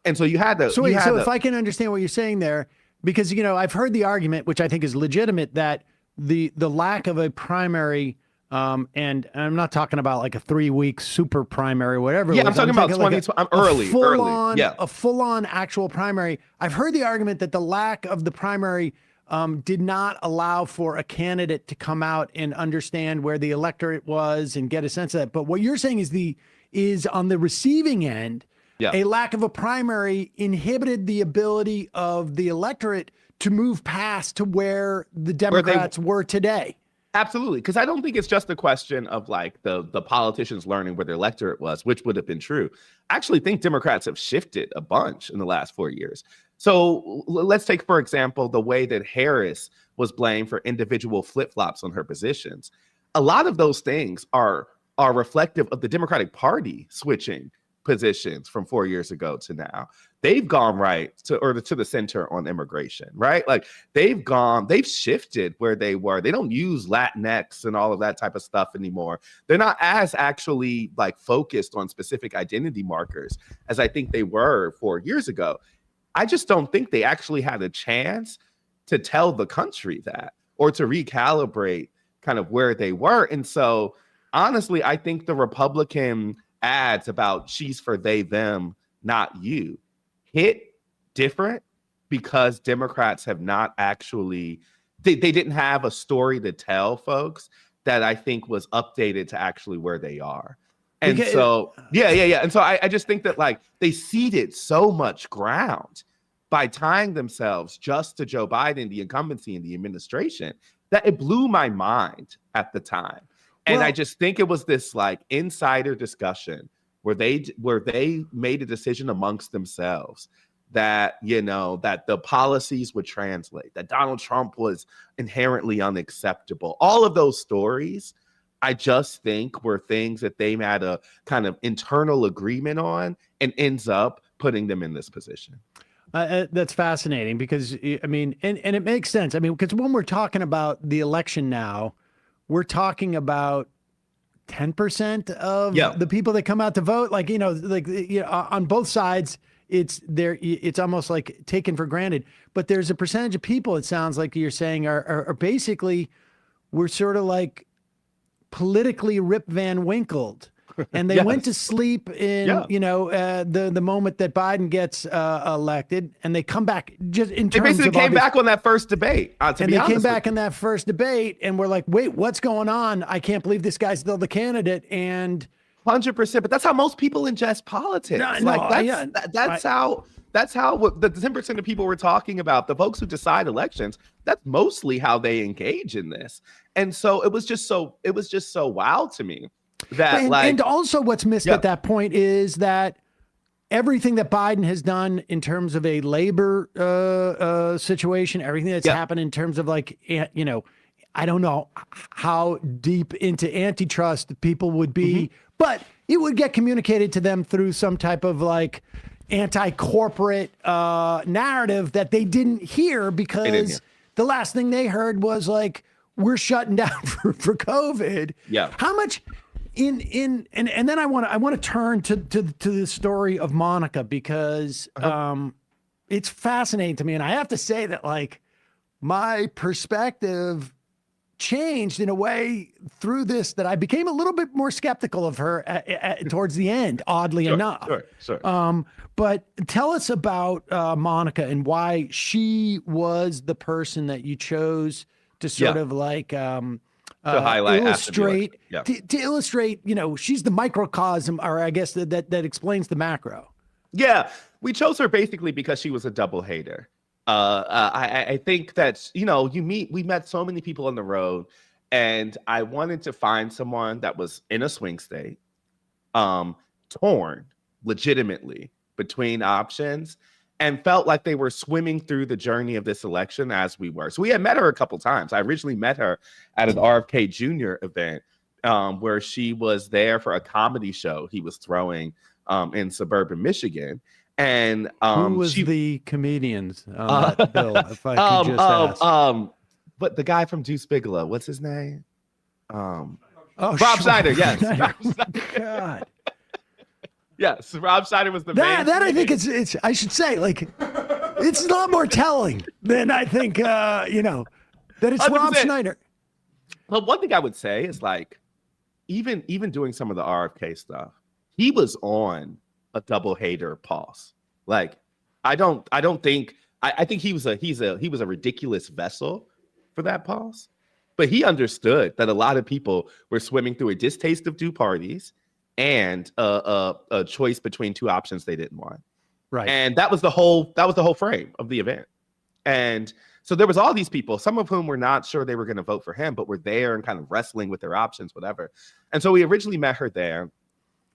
And so you had to. So if I can understand what you're saying there, because I've heard the argument, which I think is legitimate, that the lack of a primary. And I'm not talking about like a 3-week super primary or whatever. Yeah, I'm talking about 2020. I'm early. A full-on actual primary. I've heard the argument that the lack of the primary did not allow for a candidate to come out and understand where the electorate was and get a sense of that. But what you're saying is on the receiving end, a lack of a primary inhibited the ability of the electorate to move past to where the Democrats were today. Absolutely, because I don't think it's just a question of like the politicians learning where their electorate was, which would have been true. I actually think Democrats have shifted a bunch in the last 4 years. So let's take, for example, the way that Harris was blamed for individual flip-flops on her positions. A lot of those things are reflective of the Democratic Party switching positions from 4 years ago to now. They've gone right to the center on immigration, right? Like they've shifted where they were. They don't use Latinx and all of that type of stuff anymore. They're not as actually like focused on specific identity markers as I think they were 4 years ago. I just don't think they actually had a chance to tell the country that or to recalibrate kind of where they were. And so honestly, I think the Republican ads about she's for they, them, not you hit different because Democrats have not actually, they didn't have a story to tell folks that I think was updated to actually where they are. And so, yeah. And so I just think that like they ceded so much ground by tying themselves just to Joe Biden, the incumbency in the administration, that it blew my mind at the time. And I just think it was this like insider discussion where they made a decision amongst themselves that, you know, that the policies would translate, that Donald Trump was inherently unacceptable. All of those stories, I just think were things that they had a kind of internal agreement on and ends up putting them in this position. That's fascinating because, I mean, and it makes sense. I mean, because when we're talking about the election now, we're talking about 10% of the people that come out to vote. Like, on both sides, it's almost like taken for granted. But there's a percentage of people, it sounds like you're saying, are basically, we're sort of like politically Rip Van Winkled. And they went to sleep in, the moment that Biden gets elected, and they come back just in terms of. They basically came back on that first debate. Came back in that first debate, and we're like, wait, what's going on? I can't believe this guy's still the candidate. And 100%, but that's how most people ingest politics. That's how the 10% of people we're talking about, the folks who decide elections, that's mostly how they engage in this. And so it was just so wild to me. And also what's missed at that point is that everything that Biden has done in terms of a labor situation, everything that's happened in terms of like, I don't know how deep into antitrust people would be, but it would get communicated to them through some type of like anti-corporate narrative that they didn't hear because the last thing they heard was like, we're shutting down for COVID. Yeah. How much... And then I want to turn to the story of Monica because it's fascinating to me, and I have to say that like my perspective changed in a way through this that I became a little bit more skeptical of her towards the end, oddly enough. Sure. But tell us about Monica and why she was the person that you chose to sort of like. To highlight, illustrate, to illustrate, she's the microcosm, or I guess that explains the macro. Yeah, we chose her basically because she was a double hater. I think that, we met so many people on the road, and I wanted to find someone that was in a swing state, torn legitimately between options, and felt like they were swimming through the journey of this election as we were. So we had met her a couple times. I originally met her at an RFK Jr. event where she was there for a comedy show he was throwing in suburban Michigan. And who was the comedians on that bill, if I could just ask? But the guy from Deuce Bigelow, what's his name? Rob Schneider, yes. God. Yes, Rob Schneider was the main. That I think it's. I should say, like, it's a lot more telling than I think. That it's 100%. Rob Schneider. Well, one thing I would say is like, even doing some of the RFK stuff, he was on a double hater pulse. Like, I don't think I think he was a ridiculous vessel for that pause. But he understood that a lot of people were swimming through a distaste of two parties and a choice between two options they didn't want. Right. And that was the whole frame of the event. And so there was all these people, some of whom were not sure they were going to vote for him, but were there and kind of wrestling with their options, whatever. And so we originally met her there.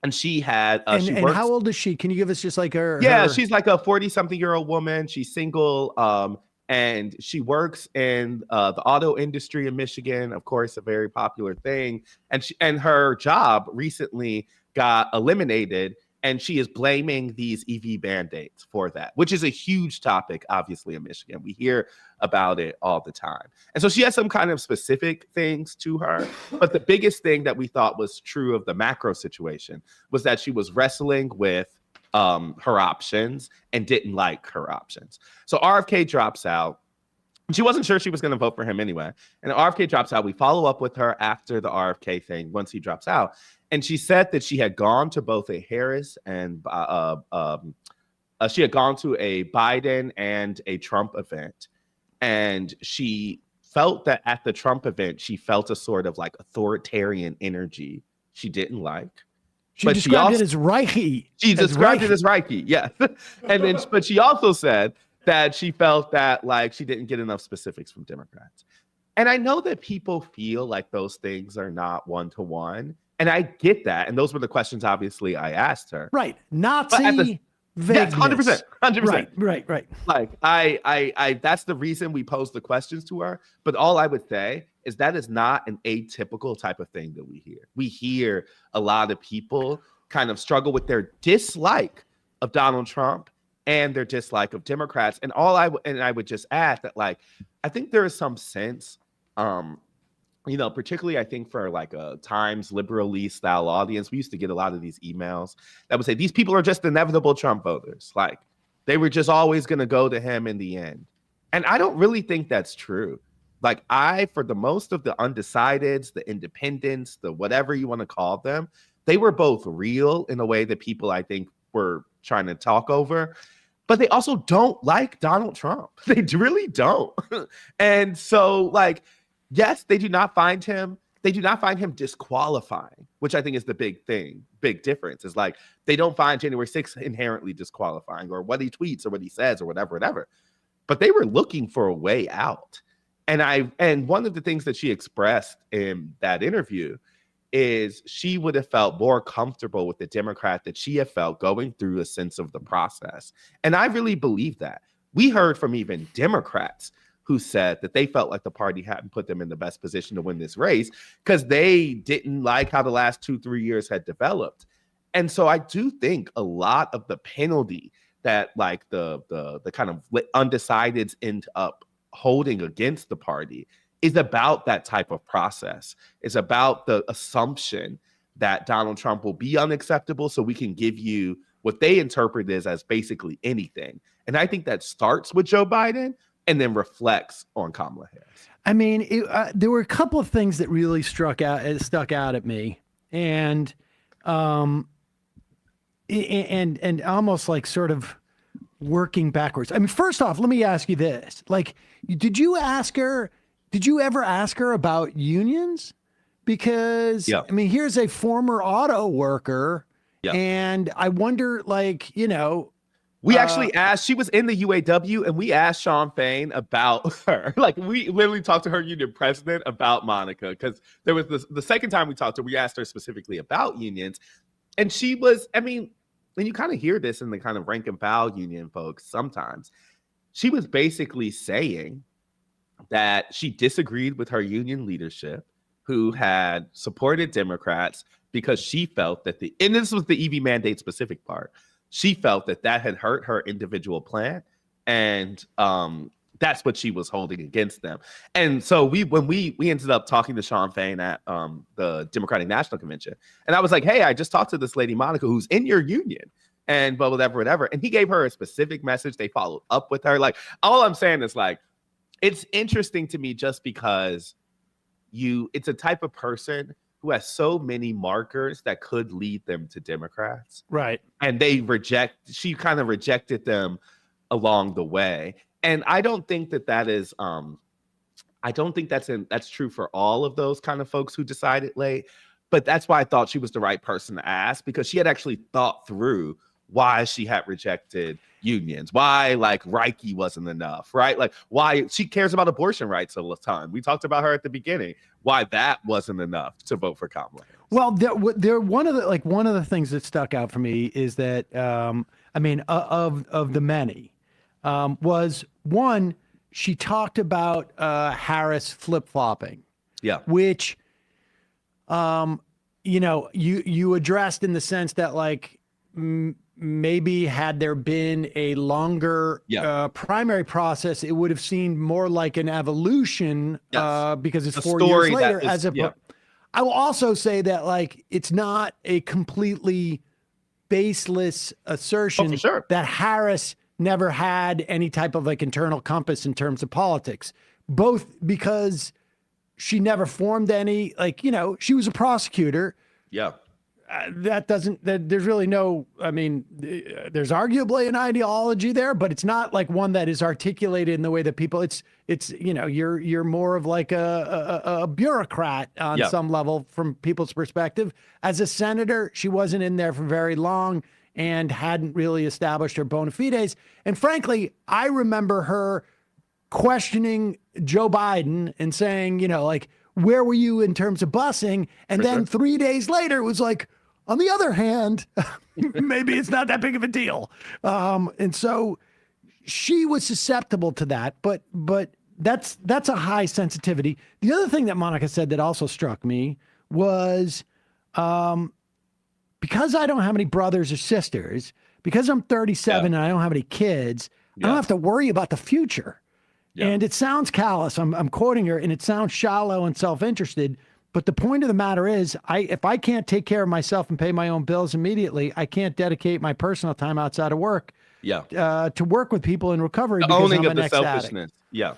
And she had and how old is she? Can you give us just like her? Yeah, she's like a 40-something-year-old woman. She's single. And she works in the auto industry in Michigan, of course, a very popular thing. And her job recently got eliminated, and she is blaming these EV mandates for that, which is a huge topic, obviously, in Michigan. We hear about it all the time. And so she has some kind of specific things to her. But the biggest thing that we thought was true of the macro situation was that she was wrestling with her options and didn't like her options. So RFK drops out. She wasn't sure she was going to vote for him anyway. And RFK drops out. We follow up with her after the RFK thing once he drops out. And she said that she had gone to both a Harris and she had gone to a Biden and a Trump event. And she felt that at the Trump event, she felt a sort of like authoritarian energy she didn't like. She described it as Reiki. She described it as Reiki, yes. And then, but she also said that she felt that like she didn't get enough specifics from Democrats. And I know that people feel like those things are not one-to-one. And I get that. And those were the questions, obviously, I asked her. Right. Nazi vagueness. Yes, 100%. Right. Like I that's the reason we posed the questions to her. But all I would say is that is not an atypical type of thing that we hear. We hear a lot of people kind of struggle with their dislike of Donald Trump and their dislike of Democrats. And I would just add that, like, I think there is some sense, particularly I think for like a Times liberally style audience, we used to get a lot of these emails that would say, these people are just inevitable Trump voters. Like they were just always going to go to him in the end. And I don't really think that's true. Like for the most of the undecideds, the independents, the whatever you want to call them, they were both real in a way that people, I think, were trying to talk over. But they also don't like Donald Trump. They really don't. And so, like, yes, they do not find him disqualifying, which I think is the big difference. Is like they don't find January 6th inherently disqualifying or what he tweets or what he says or whatever. But they were looking for a way out. And one of the things that she expressed in that interview is she would have felt more comfortable with the Democrat that she had felt going through a sense of the process. And I really believe that. We heard from even Democrats who said that they felt like the party hadn't put them in the best position to win this race because they didn't like how the last 2-3 years had developed. And so I do think a lot of the penalty that like the kind of undecideds end up holding against the party is about that type of process. It's about the assumption that Donald Trump will be unacceptable so we can give you what they interpret as basically anything. And I think that starts with Joe Biden and then reflects on Kamala Harris. I mean, there were a couple of things that really stuck out at me, and almost like sort of working backwards. I mean, first off, let me ask you this: like, did you ever ask her about unions? Because I mean, here's a former auto worker, and I wonder, like, we actually asked, she was in the UAW, and we asked Sean Fain about her. Like, we literally talked to her union president about Monica, because there was the second time we talked to her, we asked her specifically about unions. And she was, I mean, and you kind of hear this in the kind of rank and file union folks sometimes. She was basically saying that she disagreed with her union leadership, who had supported Democrats because she felt that and this was the EV mandate specific part, she felt that had hurt her individual plan, and that's what she was holding against them. And so when we ended up talking to Sean Fain at the Democratic National Convention, and I was like, hey, I just talked to this lady Monica who's in your union, and whatever. And he gave her a specific message. They followed up with her. Like, all I'm saying is, like, it's interesting to me just because it's a type of person who has so many markers that could lead them to Democrats. Right. And she kind of rejected them along the way. And I don't think that is I don't think that's true for all of those kind of folks who decided late. But that's why I thought she was the right person to ask, because she had actually thought through why she had rejected unions, why like Reiki wasn't enough, right? Like why she cares about abortion rights all the time. We talked about her at the beginning, why that wasn't enough to vote for Kamala Harris. Well, there one of the things that stuck out for me is that of the many was one, she talked about Harris flip-flopping. Yeah. Which you addressed in the sense that like maybe had there been a longer primary process, it would have seemed more like an evolution because it's 4 years later. I will also say that like it's not a completely baseless assertion that Harris never had any type of like internal compass in terms of politics, both because she never formed any, she was a prosecutor. Yeah. There's really no, there's arguably an ideology there, but it's not like one that is articulated in the way that people, you're more of like a bureaucrat on some level from people's perspective. As a senator, she wasn't in there for very long and hadn't really established her bona fides. And frankly, I remember her questioning Joe Biden and saying, where were you in terms of busing? And then 3 days later, it was like, on the other hand, maybe it's not that big of a deal. And so she was susceptible to that, but that's a high sensitivity. The other thing that Monica said that also struck me was, because I don't have any brothers or sisters, because I'm 37 and I don't have any kids, I don't have to worry about the future. Yeah. And it sounds callous. I'm quoting her, and it sounds shallow and self-interested. But the point of the matter is, if I can't take care of myself and pay my own bills immediately, I can't dedicate my personal time outside of work to work with people in recovery. The because owning I'm of the selfishness. Addict. Yeah.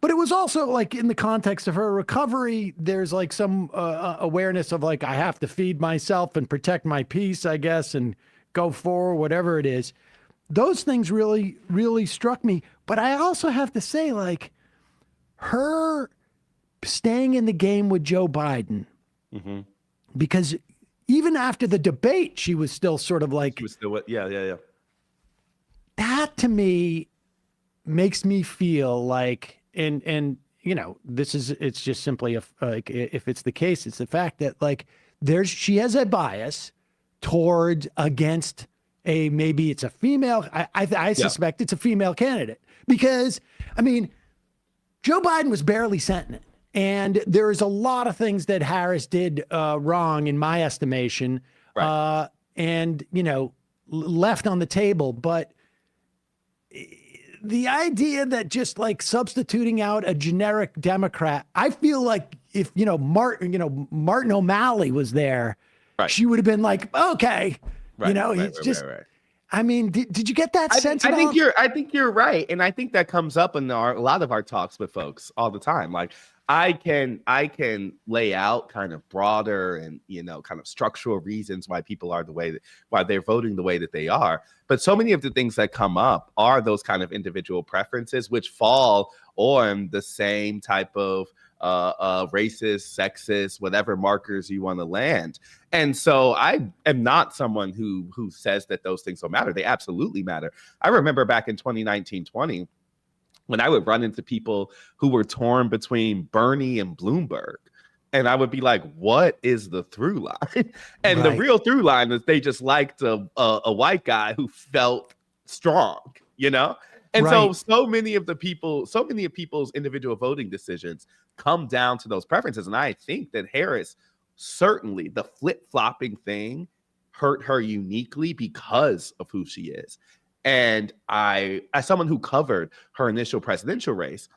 But it was also like in the context of her recovery, there's like some awareness of like, I have to feed myself and protect my peace, I guess, and go forward, whatever it is. Those things really, really struck me. But I also have to say, like, her staying in the game with Joe Biden, because even after the debate, she was still sort of like, she was still, that to me makes me feel like, and it's just simply if it's the case, it's the fact that like she has a bias towards against maybe it's a female. I suspect it's a female candidate because Joe Biden was barely sentient. And there is a lot of things that Harris did wrong, in my estimation, and, left on the table. But the idea that just like substituting out a generic Democrat, I feel like if, Martin O'Malley was there, she would have been like, okay, did you get that sense? I think you're right. And I think that comes up in a lot of our talks with folks all the time. Like, I can lay out kind of broader and, kind of structural reasons why people are why they're voting the way that they are. But so many of the things that come up are those kind of individual preferences, which fall on the same type of racist, sexist, whatever markers you want to land. And so I am not someone who says that those things don't matter. They absolutely matter. I remember back in 2019-20, when I would run into people who were torn between Bernie and Bloomberg, and I would be like, what is the through line? And the real through line is they just liked a white guy who felt strong, And so many of people's individual voting decisions come down to those preferences. And I think that Harris, certainly the flip-flopping thing hurt her uniquely because of who she is. And as someone who covered her initial presidential race,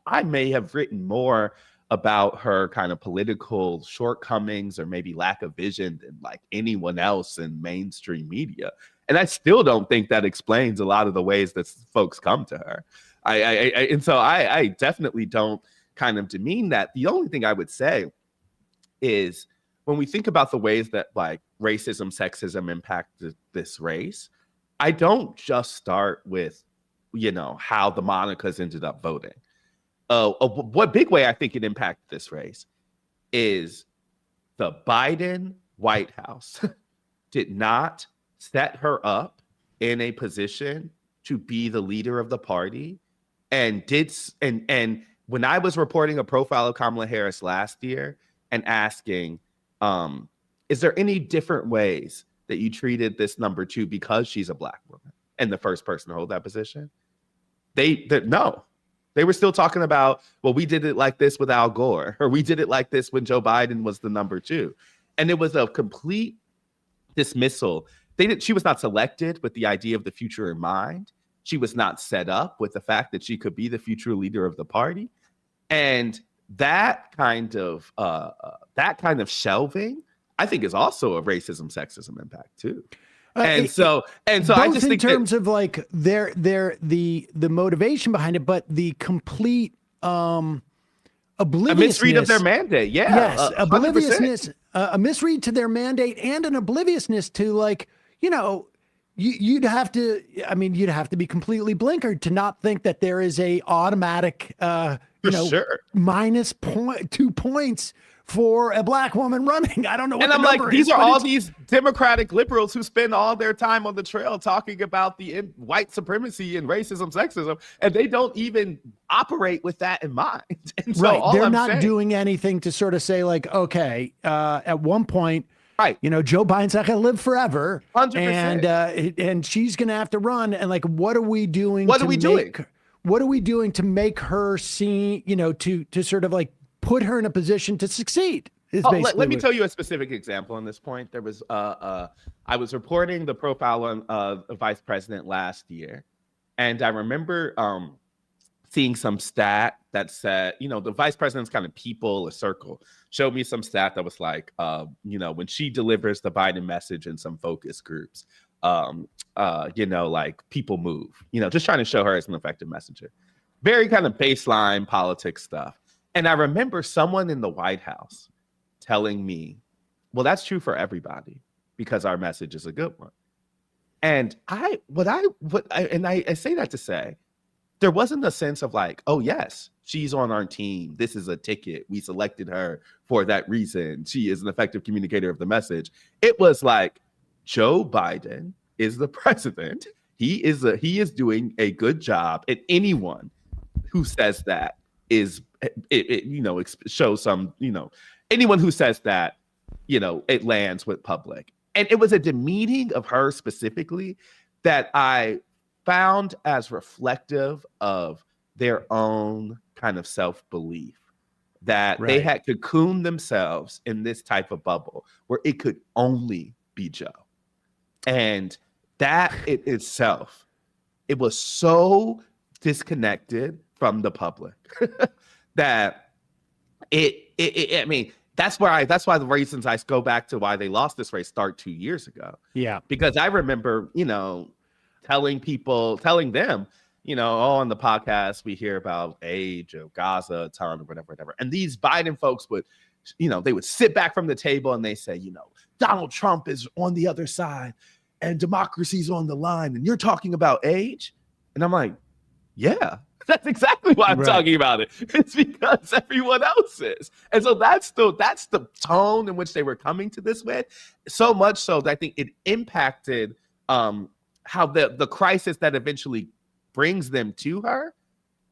I may have written more about her kind of political shortcomings or maybe lack of vision than like anyone else in mainstream media. And I still don't think that explains a lot of the ways that folks come to her. And so I definitely don't kind of demean that. The only thing I would say is when we think about the ways that like racism, sexism impact this race, I don't just start with how the Monicas ended up voting. What big way I think it impacted this race is the Biden White House did not set her up in a position to be the leader of the party, and when I was reporting a profile of Kamala Harris last year and asking, is there any different ways that you treated this number 2 because she's a Black woman and the first person to hold that position? No. They were still talking about, well, we did it like this with Al Gore, or we did it like this when Joe Biden was the number 2. And it was a complete dismissal. She was not selected with the idea of the future in mind. She was not set up with the fact that she could be the future leader of the party. And that kind of shelving, I think, is also a racism, sexism impact too. So I just think in terms of like the motivation behind it, but the complete obliviousness, a misread of their mandate. Yeah, yes, obliviousness, a misread to their mandate, and an obliviousness to, like, you'd have to be completely blinkered to not think that there is a automatic minus 2 points for a Black woman running. I don't know what and the I'm number like, these is, are all these Democratic liberals who spend all their time on the trail talking about the white supremacy and racism, sexism, and they don't even operate with that in mind. And so right, they're I'm not saying, doing anything to sort of say, like, okay, at one point, right, Joe Biden's not going to live forever, 100%. and she's going to have to run, and like, what are we doing? What are we doing? What are we doing to make her see, to sort of like put her in a position to succeed? Let me tell you a specific example on this point. There was I was reporting the profile on the vice president last year, and I remember seeing some stat that said, the vice president's kind of people, a circle, showed me some stat that was like, when she delivers the Biden message in some focus groups, like people move, just trying to show her as an effective messenger. Very kind of baseline politics stuff. And I remember someone in the White House telling me, well, that's true for everybody because our message is a good one. And I say that to say, there wasn't a sense of like, oh yes, she's on our team. This is a ticket. We selected her for that reason. She is an effective communicator of the message. It was like, Joe Biden is the president. He is doing a good job. And anyone who says that shows some, anyone who says that, it lands with public. And it was a demeaning of her specifically that I found as reflective of their own kind of self-belief, that they had cocooned themselves in this type of bubble where it could only be Joe. And that it itself, it was so disconnected from the public that I mean, that's why the reasons I go back to why they lost this race start 2 years ago. Yeah. Because I remember, telling them, on the podcast, we hear about age of Gaza, a ton, or whatever. And these Biden folks would, they would sit back from the table and they say, Donald Trump is on the other side and democracy's on the line. And you're talking about age? And I'm like, yeah, that's exactly why I'm talking about it. It's because everyone else is. And so that's the tone in which they were coming to this with. So much so that I think it impacted how the crisis that eventually brings them to her,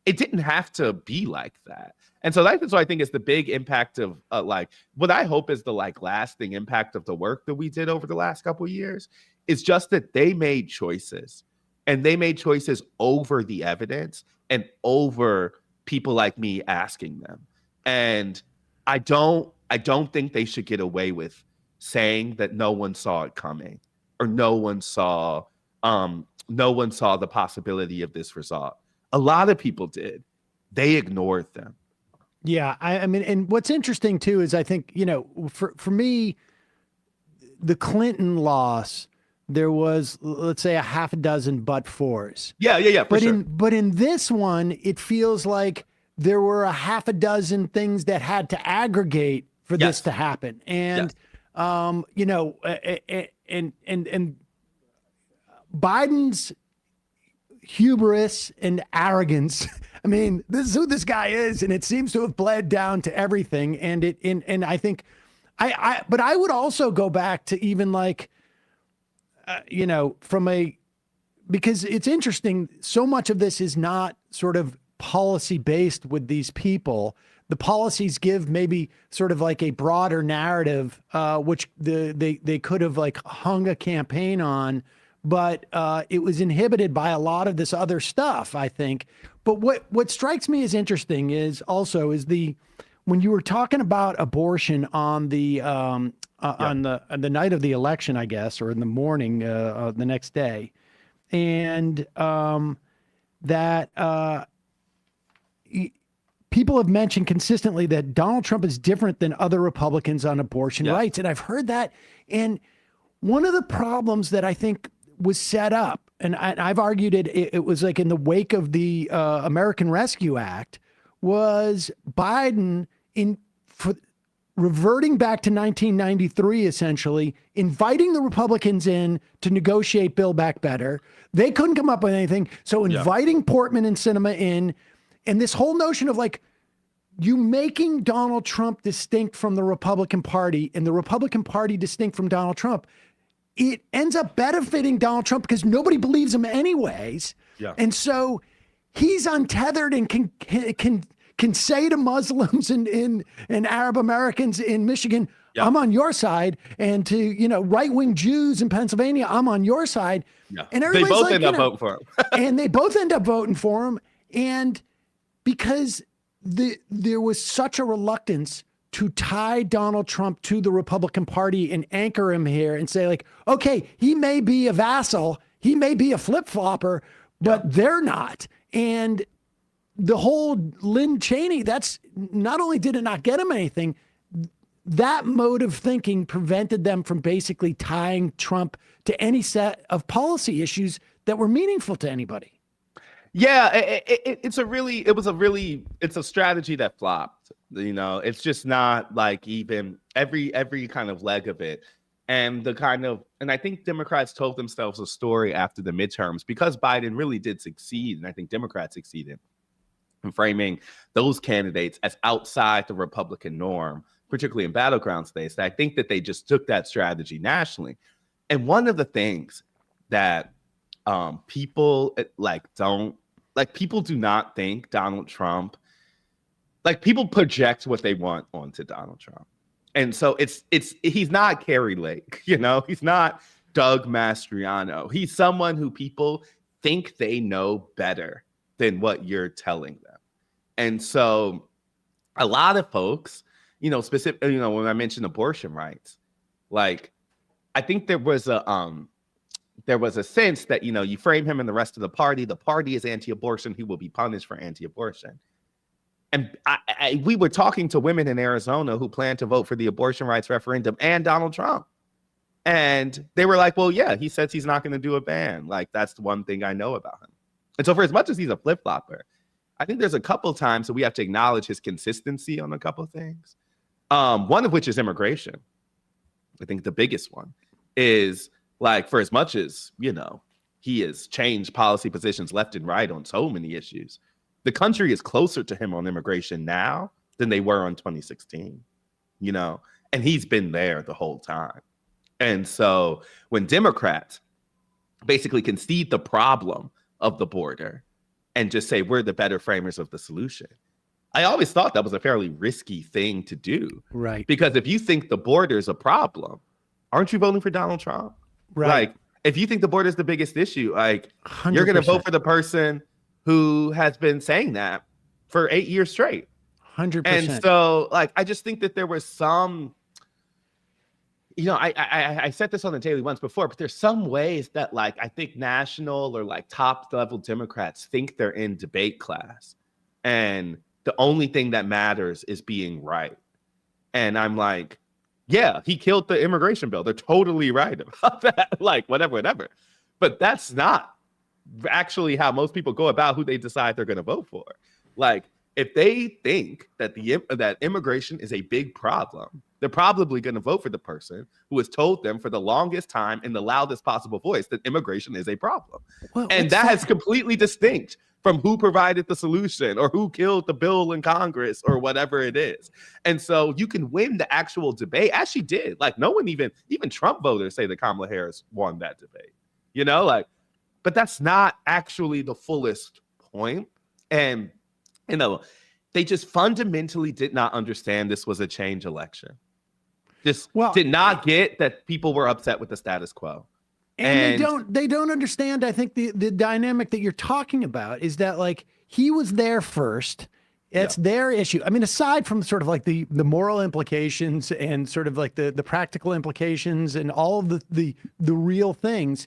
it didn't have to be like that. And so that's what I think is the big impact of what I hope is the lasting impact of the work that we did over the last couple of years is just that they made choices, and they made choices over the evidence and over people like me asking them. And I don't think they should get away with saying that no one saw it coming, or no one saw the possibility of this result. A lot of people did. They ignored them. Yeah, I mean, and what's interesting too is I think, for me, the Clinton loss, there was, let's say, a half a dozen but-fors. Yeah. But in this one, it feels like there were a half a dozen things that had to aggregate for this to happen. And, and Biden's hubris and arrogance. I mean, this is who this guy is, and it seems to have bled down to everything. And I think, but I would also go back to even like, because it's interesting. So much of this is not sort of policy based with these people. The policies give maybe sort of like a broader narrative, which they could have like hung a campaign on, but it was inhibited by a lot of this other stuff, I think. But what strikes me as interesting is when you were talking about abortion on the on the night of the election, I guess, or in the morning, the next day, and people have mentioned consistently that Donald Trump is different than other Republicans on abortion rights. And I've heard that. And one of the problems that I think was set up, and I've argued it was like in the wake of the American Rescue Act, was Biden reverting back to 1993, essentially, inviting the Republicans in to negotiate Build Back Better. They couldn't come up with anything. So inviting Portman and Sinema in, and this whole notion of like you making Donald Trump distinct from the Republican Party and the Republican Party distinct from Donald Trump, it ends up benefiting Donald Trump because nobody believes him anyways. Yeah. And so he's untethered and can say to Muslims and Arab Americans in Michigan, I'm on your side, and to right-wing Jews in Pennsylvania, I'm on your side. Yeah. And they both like, end up voting for him. And they both end up voting for him. And because there was such a reluctance to tie Donald Trump to the Republican Party and anchor him here and say like, okay, he may be a vassal, he may be a flip-flopper, but they're not. And the whole Lynn Cheney, that's not only did it not get him anything, that mode of thinking prevented them from basically tying Trump to any set of policy issues that were meaningful to anybody. Yeah, it's a strategy that flopped. It's just not like even every kind of leg of it. And I think Democrats told themselves a story after the midterms because Biden really did succeed. And I think Democrats succeeded in framing those candidates as outside the Republican norm, particularly in battleground states. I think that they just took that strategy nationally. And one of the things that people people do not think Donald Trump, like people project what they want onto Donald Trump. And so he's not Carrie Lake, he's not Doug Mastriano. He's someone who people think they know better than what you're telling them. And so a lot of folks, specifically, when I mentioned abortion rights, like I think there was a sense that, you frame him and the rest of the party is anti-abortion, he will be punished for anti-abortion. And we were talking to women in Arizona who plan to vote for the abortion rights referendum and Donald Trump. And they were like, well, yeah, he says he's not going to do a ban. Like, that's the one thing I know about him. And so for as much as he's a flip-flopper, I think there's a couple times that we have to acknowledge his consistency on a couple of things. One of which is immigration. I think the biggest one is like, for as much as, he has changed policy positions left and right on so many issues, the country is closer to him on immigration now than they were in 2016, and he's been there the whole time. And so when Democrats basically concede the problem of the border and just say we're the better framers of the solution, I always thought that was a fairly risky thing to do. Right. Because if you think the border is a problem, aren't you voting for Donald Trump? Right. Like, if you think the border is the biggest issue, like 100%. You're going to vote for the person who has been saying that for 8 years straight. 100%. And so, like, I just think that there was some, I said this on the Daily once before, but there's some ways that, like, I think national or like top level Democrats think they're in debate class. And the only thing that matters is being right. And I'm like, yeah, he killed the immigration bill. They're totally right about that. Like, whatever. But that's not actually how most people go about who they decide they're going to vote for. Like, if they think that that immigration is a big problem, they're probably going to vote for the person who has told them for the longest time in the loudest possible voice that immigration is a problem. Well, and that is completely distinct from who provided the solution or who killed the bill in Congress or whatever it is. And so you can win the actual debate, as she did. Like, no one even Trump voters say that Kamala Harris won that debate, but that's not actually the fullest point. And, they just fundamentally did not understand this was a change election. Did not get that people were upset with the status quo. And they don't understand. I think the dynamic that you're talking about is that, like, he was there first. It's their issue. I mean, aside from sort of like the moral implications and sort of like the practical implications and all of the real things,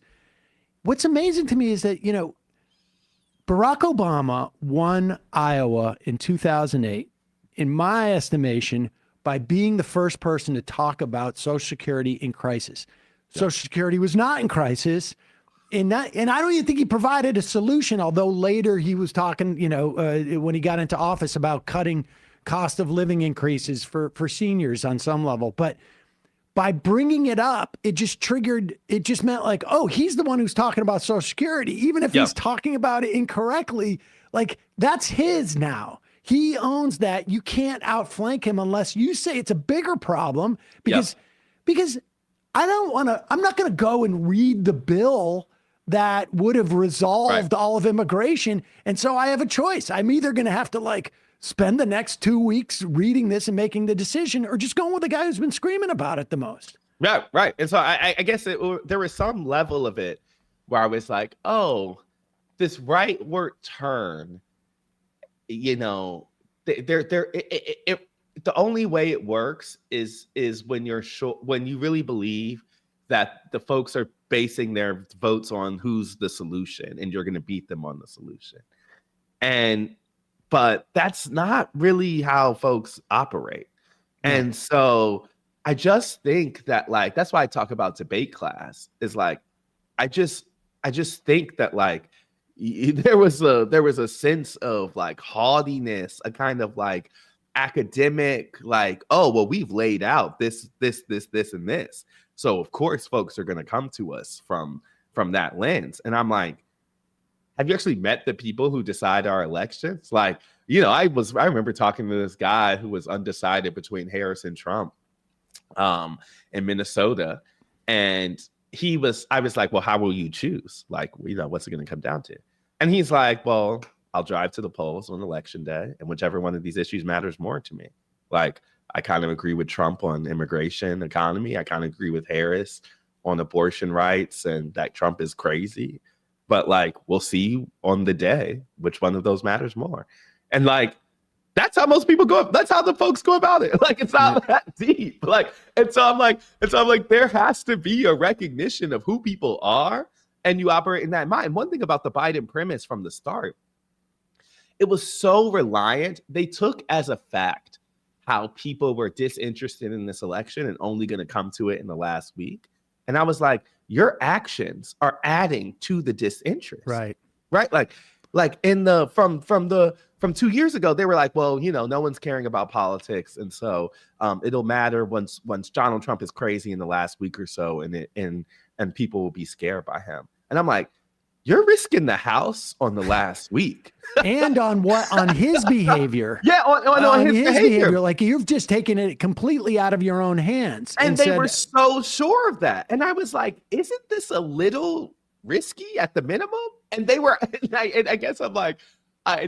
what's amazing to me is that, Barack Obama won Iowa in 2008, in my estimation, by being the first person to talk about Social Security in crisis. Social Security was not in crisis, and I don't even think he provided a solution, although later he was talking, when he got into office, about cutting cost of living increases for seniors on some level. But by bringing it up, it just meant like, oh, he's the one who's talking about Social Security, even if he's talking about it incorrectly. Like, that's his now. He owns that. You can't outflank him unless you say it's a bigger problem, because I'm not going to go and read the bill that would have resolved all of immigration. And so I have a choice. I'm either going to have to spend the next 2 weeks reading this and making the decision, or just going with the guy who's been screaming about it the most. Yeah, right. And so I guess there was some level of it where I was like, oh, this rightward turn, the only way it works is when when you really believe that the folks are basing their votes on who's the solution, and you're going to beat them on the solution. But that's not really how folks operate. And so I just think that, that's why I talk about debate class, is I just think that there was a sense of haughtiness, a kind of academic, oh, well, we've laid out this, and this. So of course folks are going to come to us from that lens. And I'm like, have you actually met the people who decide our elections? I remember talking to this guy who was undecided between Harris and Trump in Minnesota. And I was like, well, how will you choose? What's it going to come down to? And he's like, well, I'll drive to the polls on election day, and whichever one of these issues matters more to me. I kind of agree with Trump on immigration, economy. I kind of agree with Harris on abortion rights, and that Trump is crazy. But we'll see on the day which one of those matters more. And that's how most people go. That's how the folks go about it. It's not that deep. And so I'm like, there has to be a recognition of who people are, and you operate in that mind. One thing about the Biden premise from the start, it was so reliant. They took as a fact how people were disinterested in this election and only going to come to it in the last week. And I was like, your actions are adding to the disinterest. Right. From 2 years ago, they were like, well, no one's caring about politics, and so it'll matter once Donald Trump is crazy in the last week or so, and people will be scared by him. And I'm like, you're risking the House on the last week. And on his behavior. Yeah, on his behavior. You've just taken it completely out of your own hands. And they were so sure of that. And I was like, isn't this a little risky at the minimum? And they were, and I guess I'm like,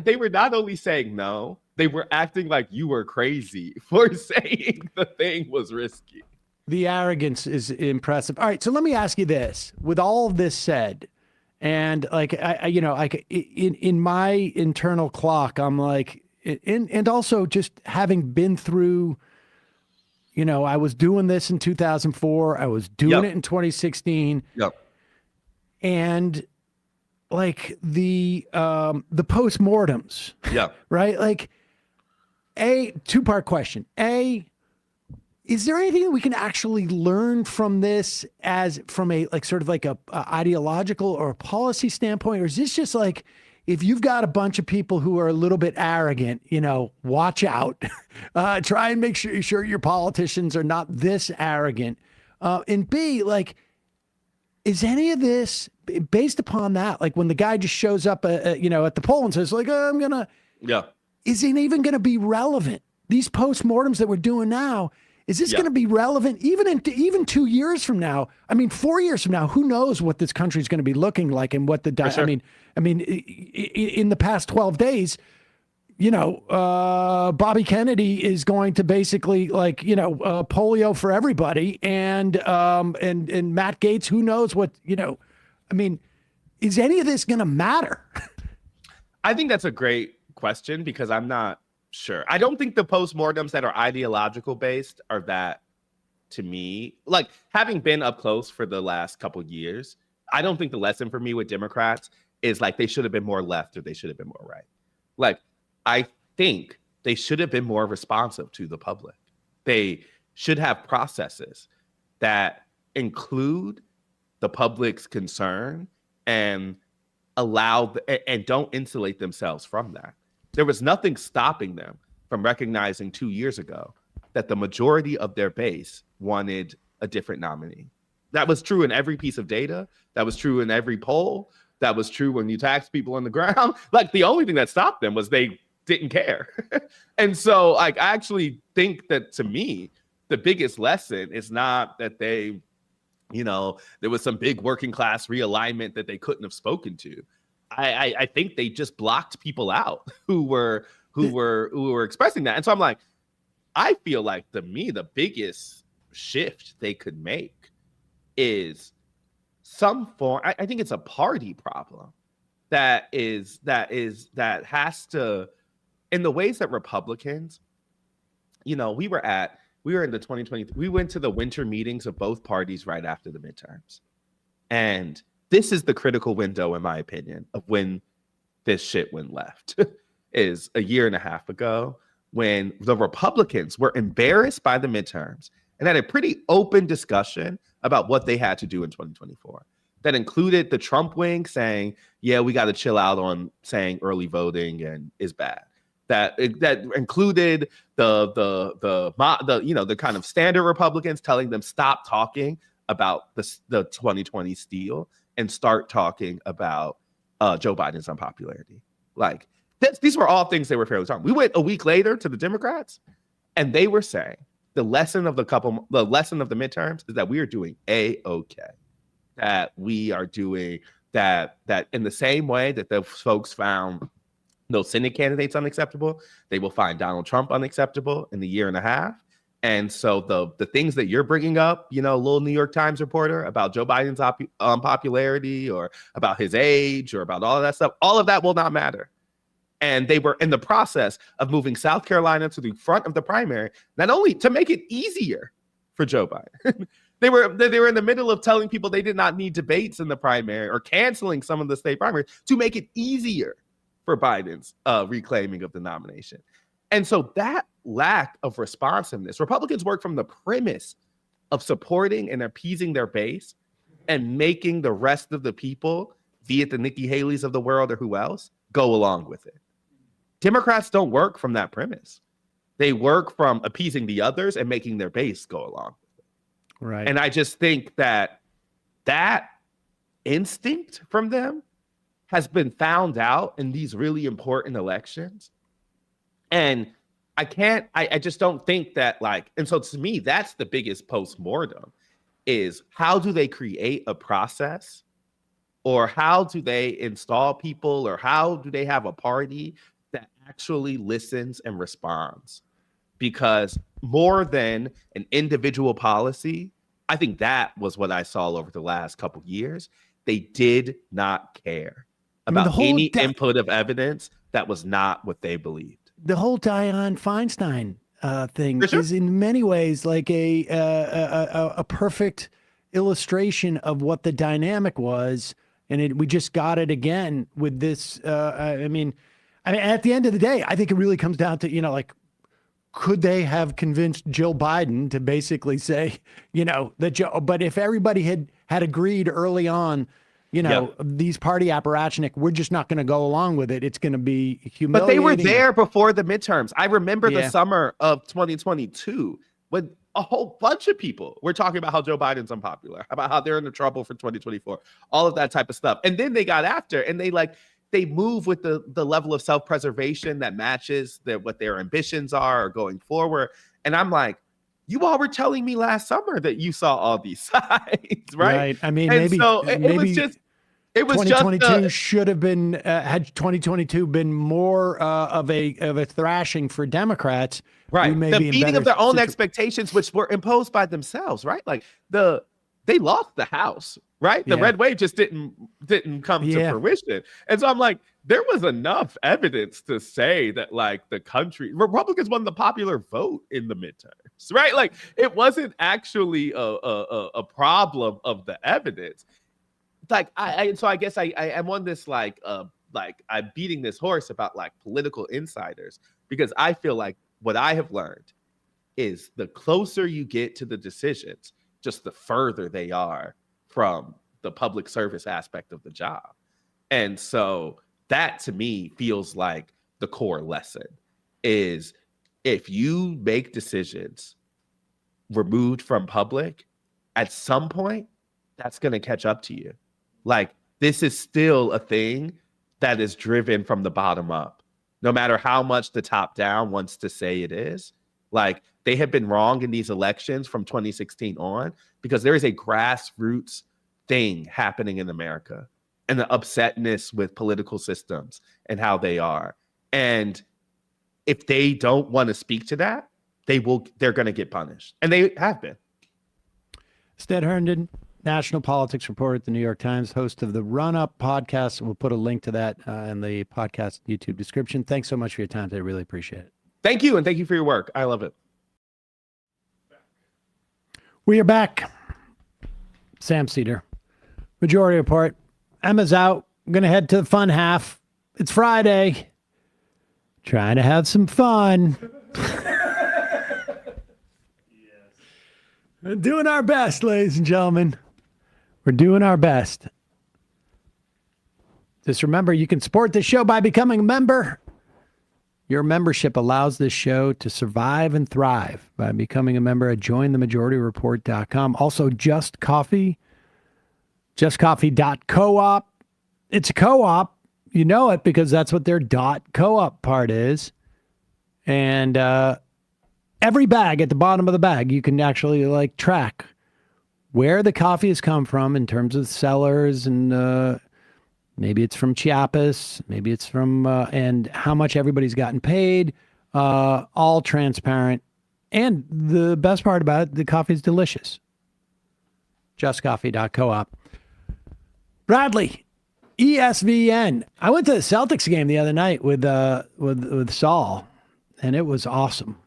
they were not only saying no, they were acting like you were crazy for saying the thing was risky. The arrogance is impressive. All right, so let me ask you this. With all of this said, and in my internal clock, I'm like, and also just having been through, I was doing this in 2004. I was doing it in 2016. Yep. And the postmortems. Yeah. Right. A two-part question. Is there anything that we can actually learn from this as from a sort of a ideological or a policy standpoint? Or is this just if you've got a bunch of people who are a little bit arrogant, watch out. Try and make sure your politicians are not this arrogant. And B, like, is any of this based upon that? Like when the guy just shows up, at the poll and says, like, is it even going to be relevant? These postmortems that we're doing now, is this going to be relevant even 2 years from now? I mean, 4 years from now, who knows what this country is going to be looking like and what Sure. I mean, in the past 12 days, Bobby Kennedy is going to basically polio for everybody, and Matt Gaetz, who knows what, I mean, is any of this going to matter? I think that's a great question because I'm not sure. I don't think the postmortems that are ideological based are that, to me, like having been up close for the last couple of years, I don't think the lesson for me with Democrats is like they should have been more left or they should have been more right. Like, I think they should have been more responsive to the public. They should have processes that include the public's concern and and don't insulate themselves from that. There was nothing stopping them from recognizing 2 years ago that the majority of their base wanted a different nominee. That was true in every piece of data. That was true in every poll. That was true when you taxed people on the ground. Like the only thing that stopped them was they didn't care. And so like, I actually think that to me, the biggest lesson is not that they, there was some big working class realignment that they couldn't have spoken to. I think they just blocked people out who were expressing that. And so I'm like, I feel like to me, the biggest shift they could make is some form. I think it's a party problem that has to, in the ways that Republicans, we were in the 2020, we went to the winter meetings of both parties right after the midterms. And this is the critical window, in my opinion, of when this shit went left, is a year and a half ago when the Republicans were embarrassed by the midterms and had a pretty open discussion about what they had to do in 2024. That included the Trump wing saying, yeah, we got to chill out on saying early voting and is bad. That included the kind of standard Republicans telling them stop talking about the 2020 steal and start talking about Joe Biden's unpopularity. Like these were all things they were fairly talking. We went a week later to the Democrats, and they were saying the lesson of the midterms is that we are doing A-okay. That we are doing that in the same way that the folks found those Senate candidates unacceptable, they will find Donald Trump unacceptable in the year and a half. And so the things that you're bringing up, little New York Times reporter about Joe Biden's unpopularity or about his age or about all of that stuff, all of that will not matter. And they were in the process of moving South Carolina to the front of the primary, not only to make it easier for Joe Biden. They were in the middle of telling people they did not need debates in the primary or canceling some of the state primaries to make it easier for Biden's reclaiming of the nomination. And so that lack of responsiveness, Republicans work from the premise of supporting and appeasing their base and making the rest of the people, be it the Nikki Haley's of the world or who else, go along with it. Democrats don't work from that premise. They work from appeasing the others and making their base go along with it. Right. And I just think that instinct from them has been found out in these really important elections. And I just don't think that and so to me, that's the biggest postmortem is how do they create a process or how do they install people or how do they have a party that actually listens and responds? Because more than an individual policy, I think that was what I saw over the last couple of years. They did not care about any input of evidence that was not what they believed. The whole Dianne Feinstein thing For sure. is in many ways like a perfect illustration of what the dynamic was. And we just got it again with this. I mean, at the end of the day, I think it really comes down to, could they have convinced Jill Biden to basically say, that Joe, but if everybody had agreed early on these party apparatchik, we're just not going to go along with it. It's going to be But humiliating. they were there before the midterms. I remember Yeah. the summer of 2022 when a whole bunch of people were talking about how Joe Biden's unpopular, about how they're in trouble for 2024, all of that type of stuff. And then they got after, and they move with the level of self-preservation that matches what their ambitions are going forward. And I'm like, you all were telling me last summer that you saw all these signs, right? I mean, and maybe so it was just 2022 should have been had 2022 been more of a thrashing for Democrats. Right. We may The be in beating better of their own situ- expectations, which were imposed by themselves, right? Like they lost the House, right? The Yeah. red wave just didn't come to fruition. And so I'm like, there was enough evidence to say that like the country, Republicans won the popular vote in the midterms, right? Like it wasn't actually a problem of the evidence. Like so I guess I am on this like I'm beating this horse about like political insiders, because I feel like what I have learned is the closer you get to the decisions, just the further they are from the public service aspect of the job. And so that to me feels like the core lesson is if you make decisions removed from public, at some point that's going to catch up to you. Like this is still a thing that is driven from the bottom up, no matter how much the top down wants to say it is. Like they have been wrong in these elections from 2016 on, because there is a grassroots thing happening in America and the upsetness with political systems and how they are. And if they don't want to speak to that, they're going to get punished. And they have been. Astead Herndon, national politics reporter at the New York Times, host of the Run Up podcast. We'll put a link to that in the podcast YouTube description. Thanks so much for your time today. Really appreciate it. Thank you. And thank you for your work. I love it. We are back. Sam Seder, Majority Report. Emma's out. I'm going to head to the fun half. It's Friday. Trying to have some fun. We're doing our best, ladies and gentlemen. We're doing our best. Just remember, you can support this show by becoming a member. Your membership allows this show to survive and thrive by becoming a member at jointhemajorityreport.com. Also, Just Coffee, justcoffee.coop. It's a co-op. You know it because that's what their .coop part is. And every bag at the bottom of the bag, you can actually like track where the coffee has come from in terms of sellers, and maybe it's from Chiapas, maybe it's from, and how much everybody's gotten paid, all transparent. And the best part about it, the coffee is delicious. Justcoffee.coop. Bradley, ESVN. I went to the Celtics game the other night with Saul, and it was awesome.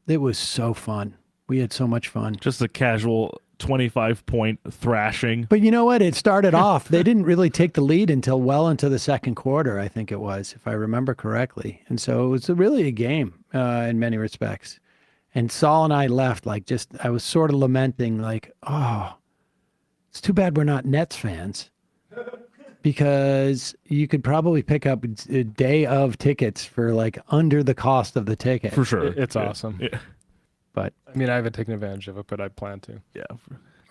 It was so fun. We had so much fun. Just a casual 25-point thrashing. But you know what? It started off. They didn't really take the lead until well into the second quarter, I think it was, if I remember correctly. And so it was really a game in many respects. And Saul and I left I was sort of lamenting like, oh, it's too bad we're not Nets fans. Because you could probably pick up a day of tickets for like under the cost of the ticket. For sure. It's awesome. Yeah. But I mean, I haven't taken advantage of it, but I plan to. Yeah.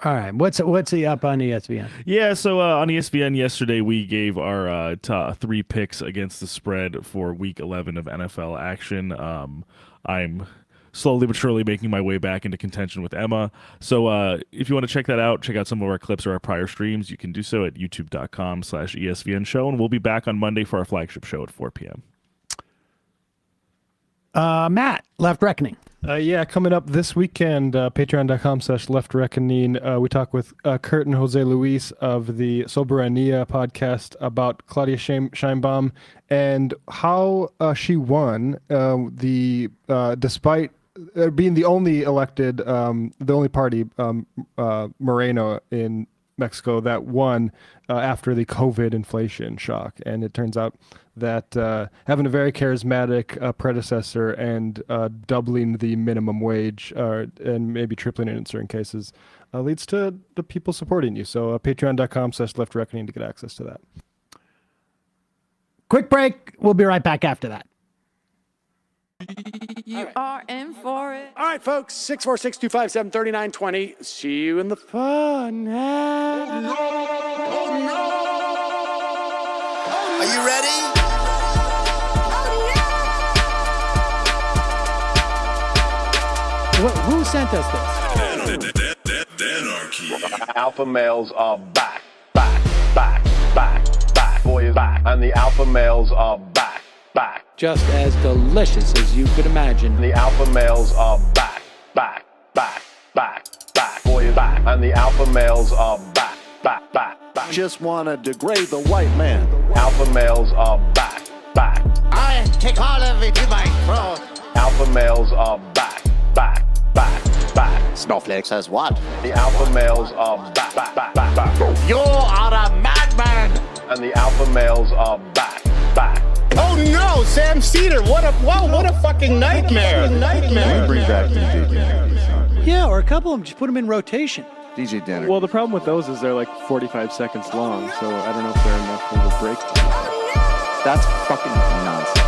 all right, what's he up on ESPN? Yeah, so on ESPN yesterday, we gave our top 3 picks against the spread for Week 11 of NFL action. I'm slowly but surely making my way back into contention with Emma. So if you want to check that out, check out some of our clips or our prior streams, you can do so at youtube.com/ESPN show. And we'll be back on Monday for our flagship show at 4 p.m. Matt, Left Reckoning. Yeah, coming up this weekend, patreon.com/leftreckoning. We talk with Kurt and Jose Luis of the Soberania podcast about Claudia Sheinbaum and how she won despite being the only elected, the only party, Moreno in Mexico that won after the COVID inflation shock. And it turns out that having a very charismatic predecessor and doubling the minimum wage and maybe tripling it in certain cases leads to the people supporting you. So patreon.com/leftreckoning to get access to that. Quick break. We'll be right back after that. You are in for it. All right, folks, 646-257-3920. See you in the fun. Are you ready? Who sent us this? Alpha males are back. Boy is back. And the alpha males are back. Just as delicious as you could imagine. The alpha males are back. Boy is back. And the alpha males are back. Just wanna degrade the white man. Alpha males are back. I take all of it in my throat. Alpha males are back. Snowflake says what? The alpha males are back. You are a madman. And the alpha males are back. Oh no, Sam Seder! What a fucking nightmare! Bring back DJ Denner. Yeah, or a couple of them. Just put them in rotation. DJ Denner. Well, the problem with those is they're like 45 seconds long, so I don't know if they're enough of a break. That's fucking nonsense.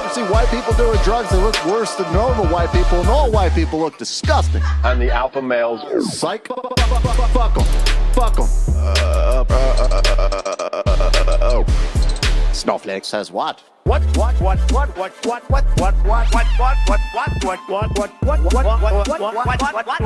You see white people doing drugs that look worse than normal white people, and all white people look disgusting. And the alpha males Psych. Fuck 'em. Snowflake says what?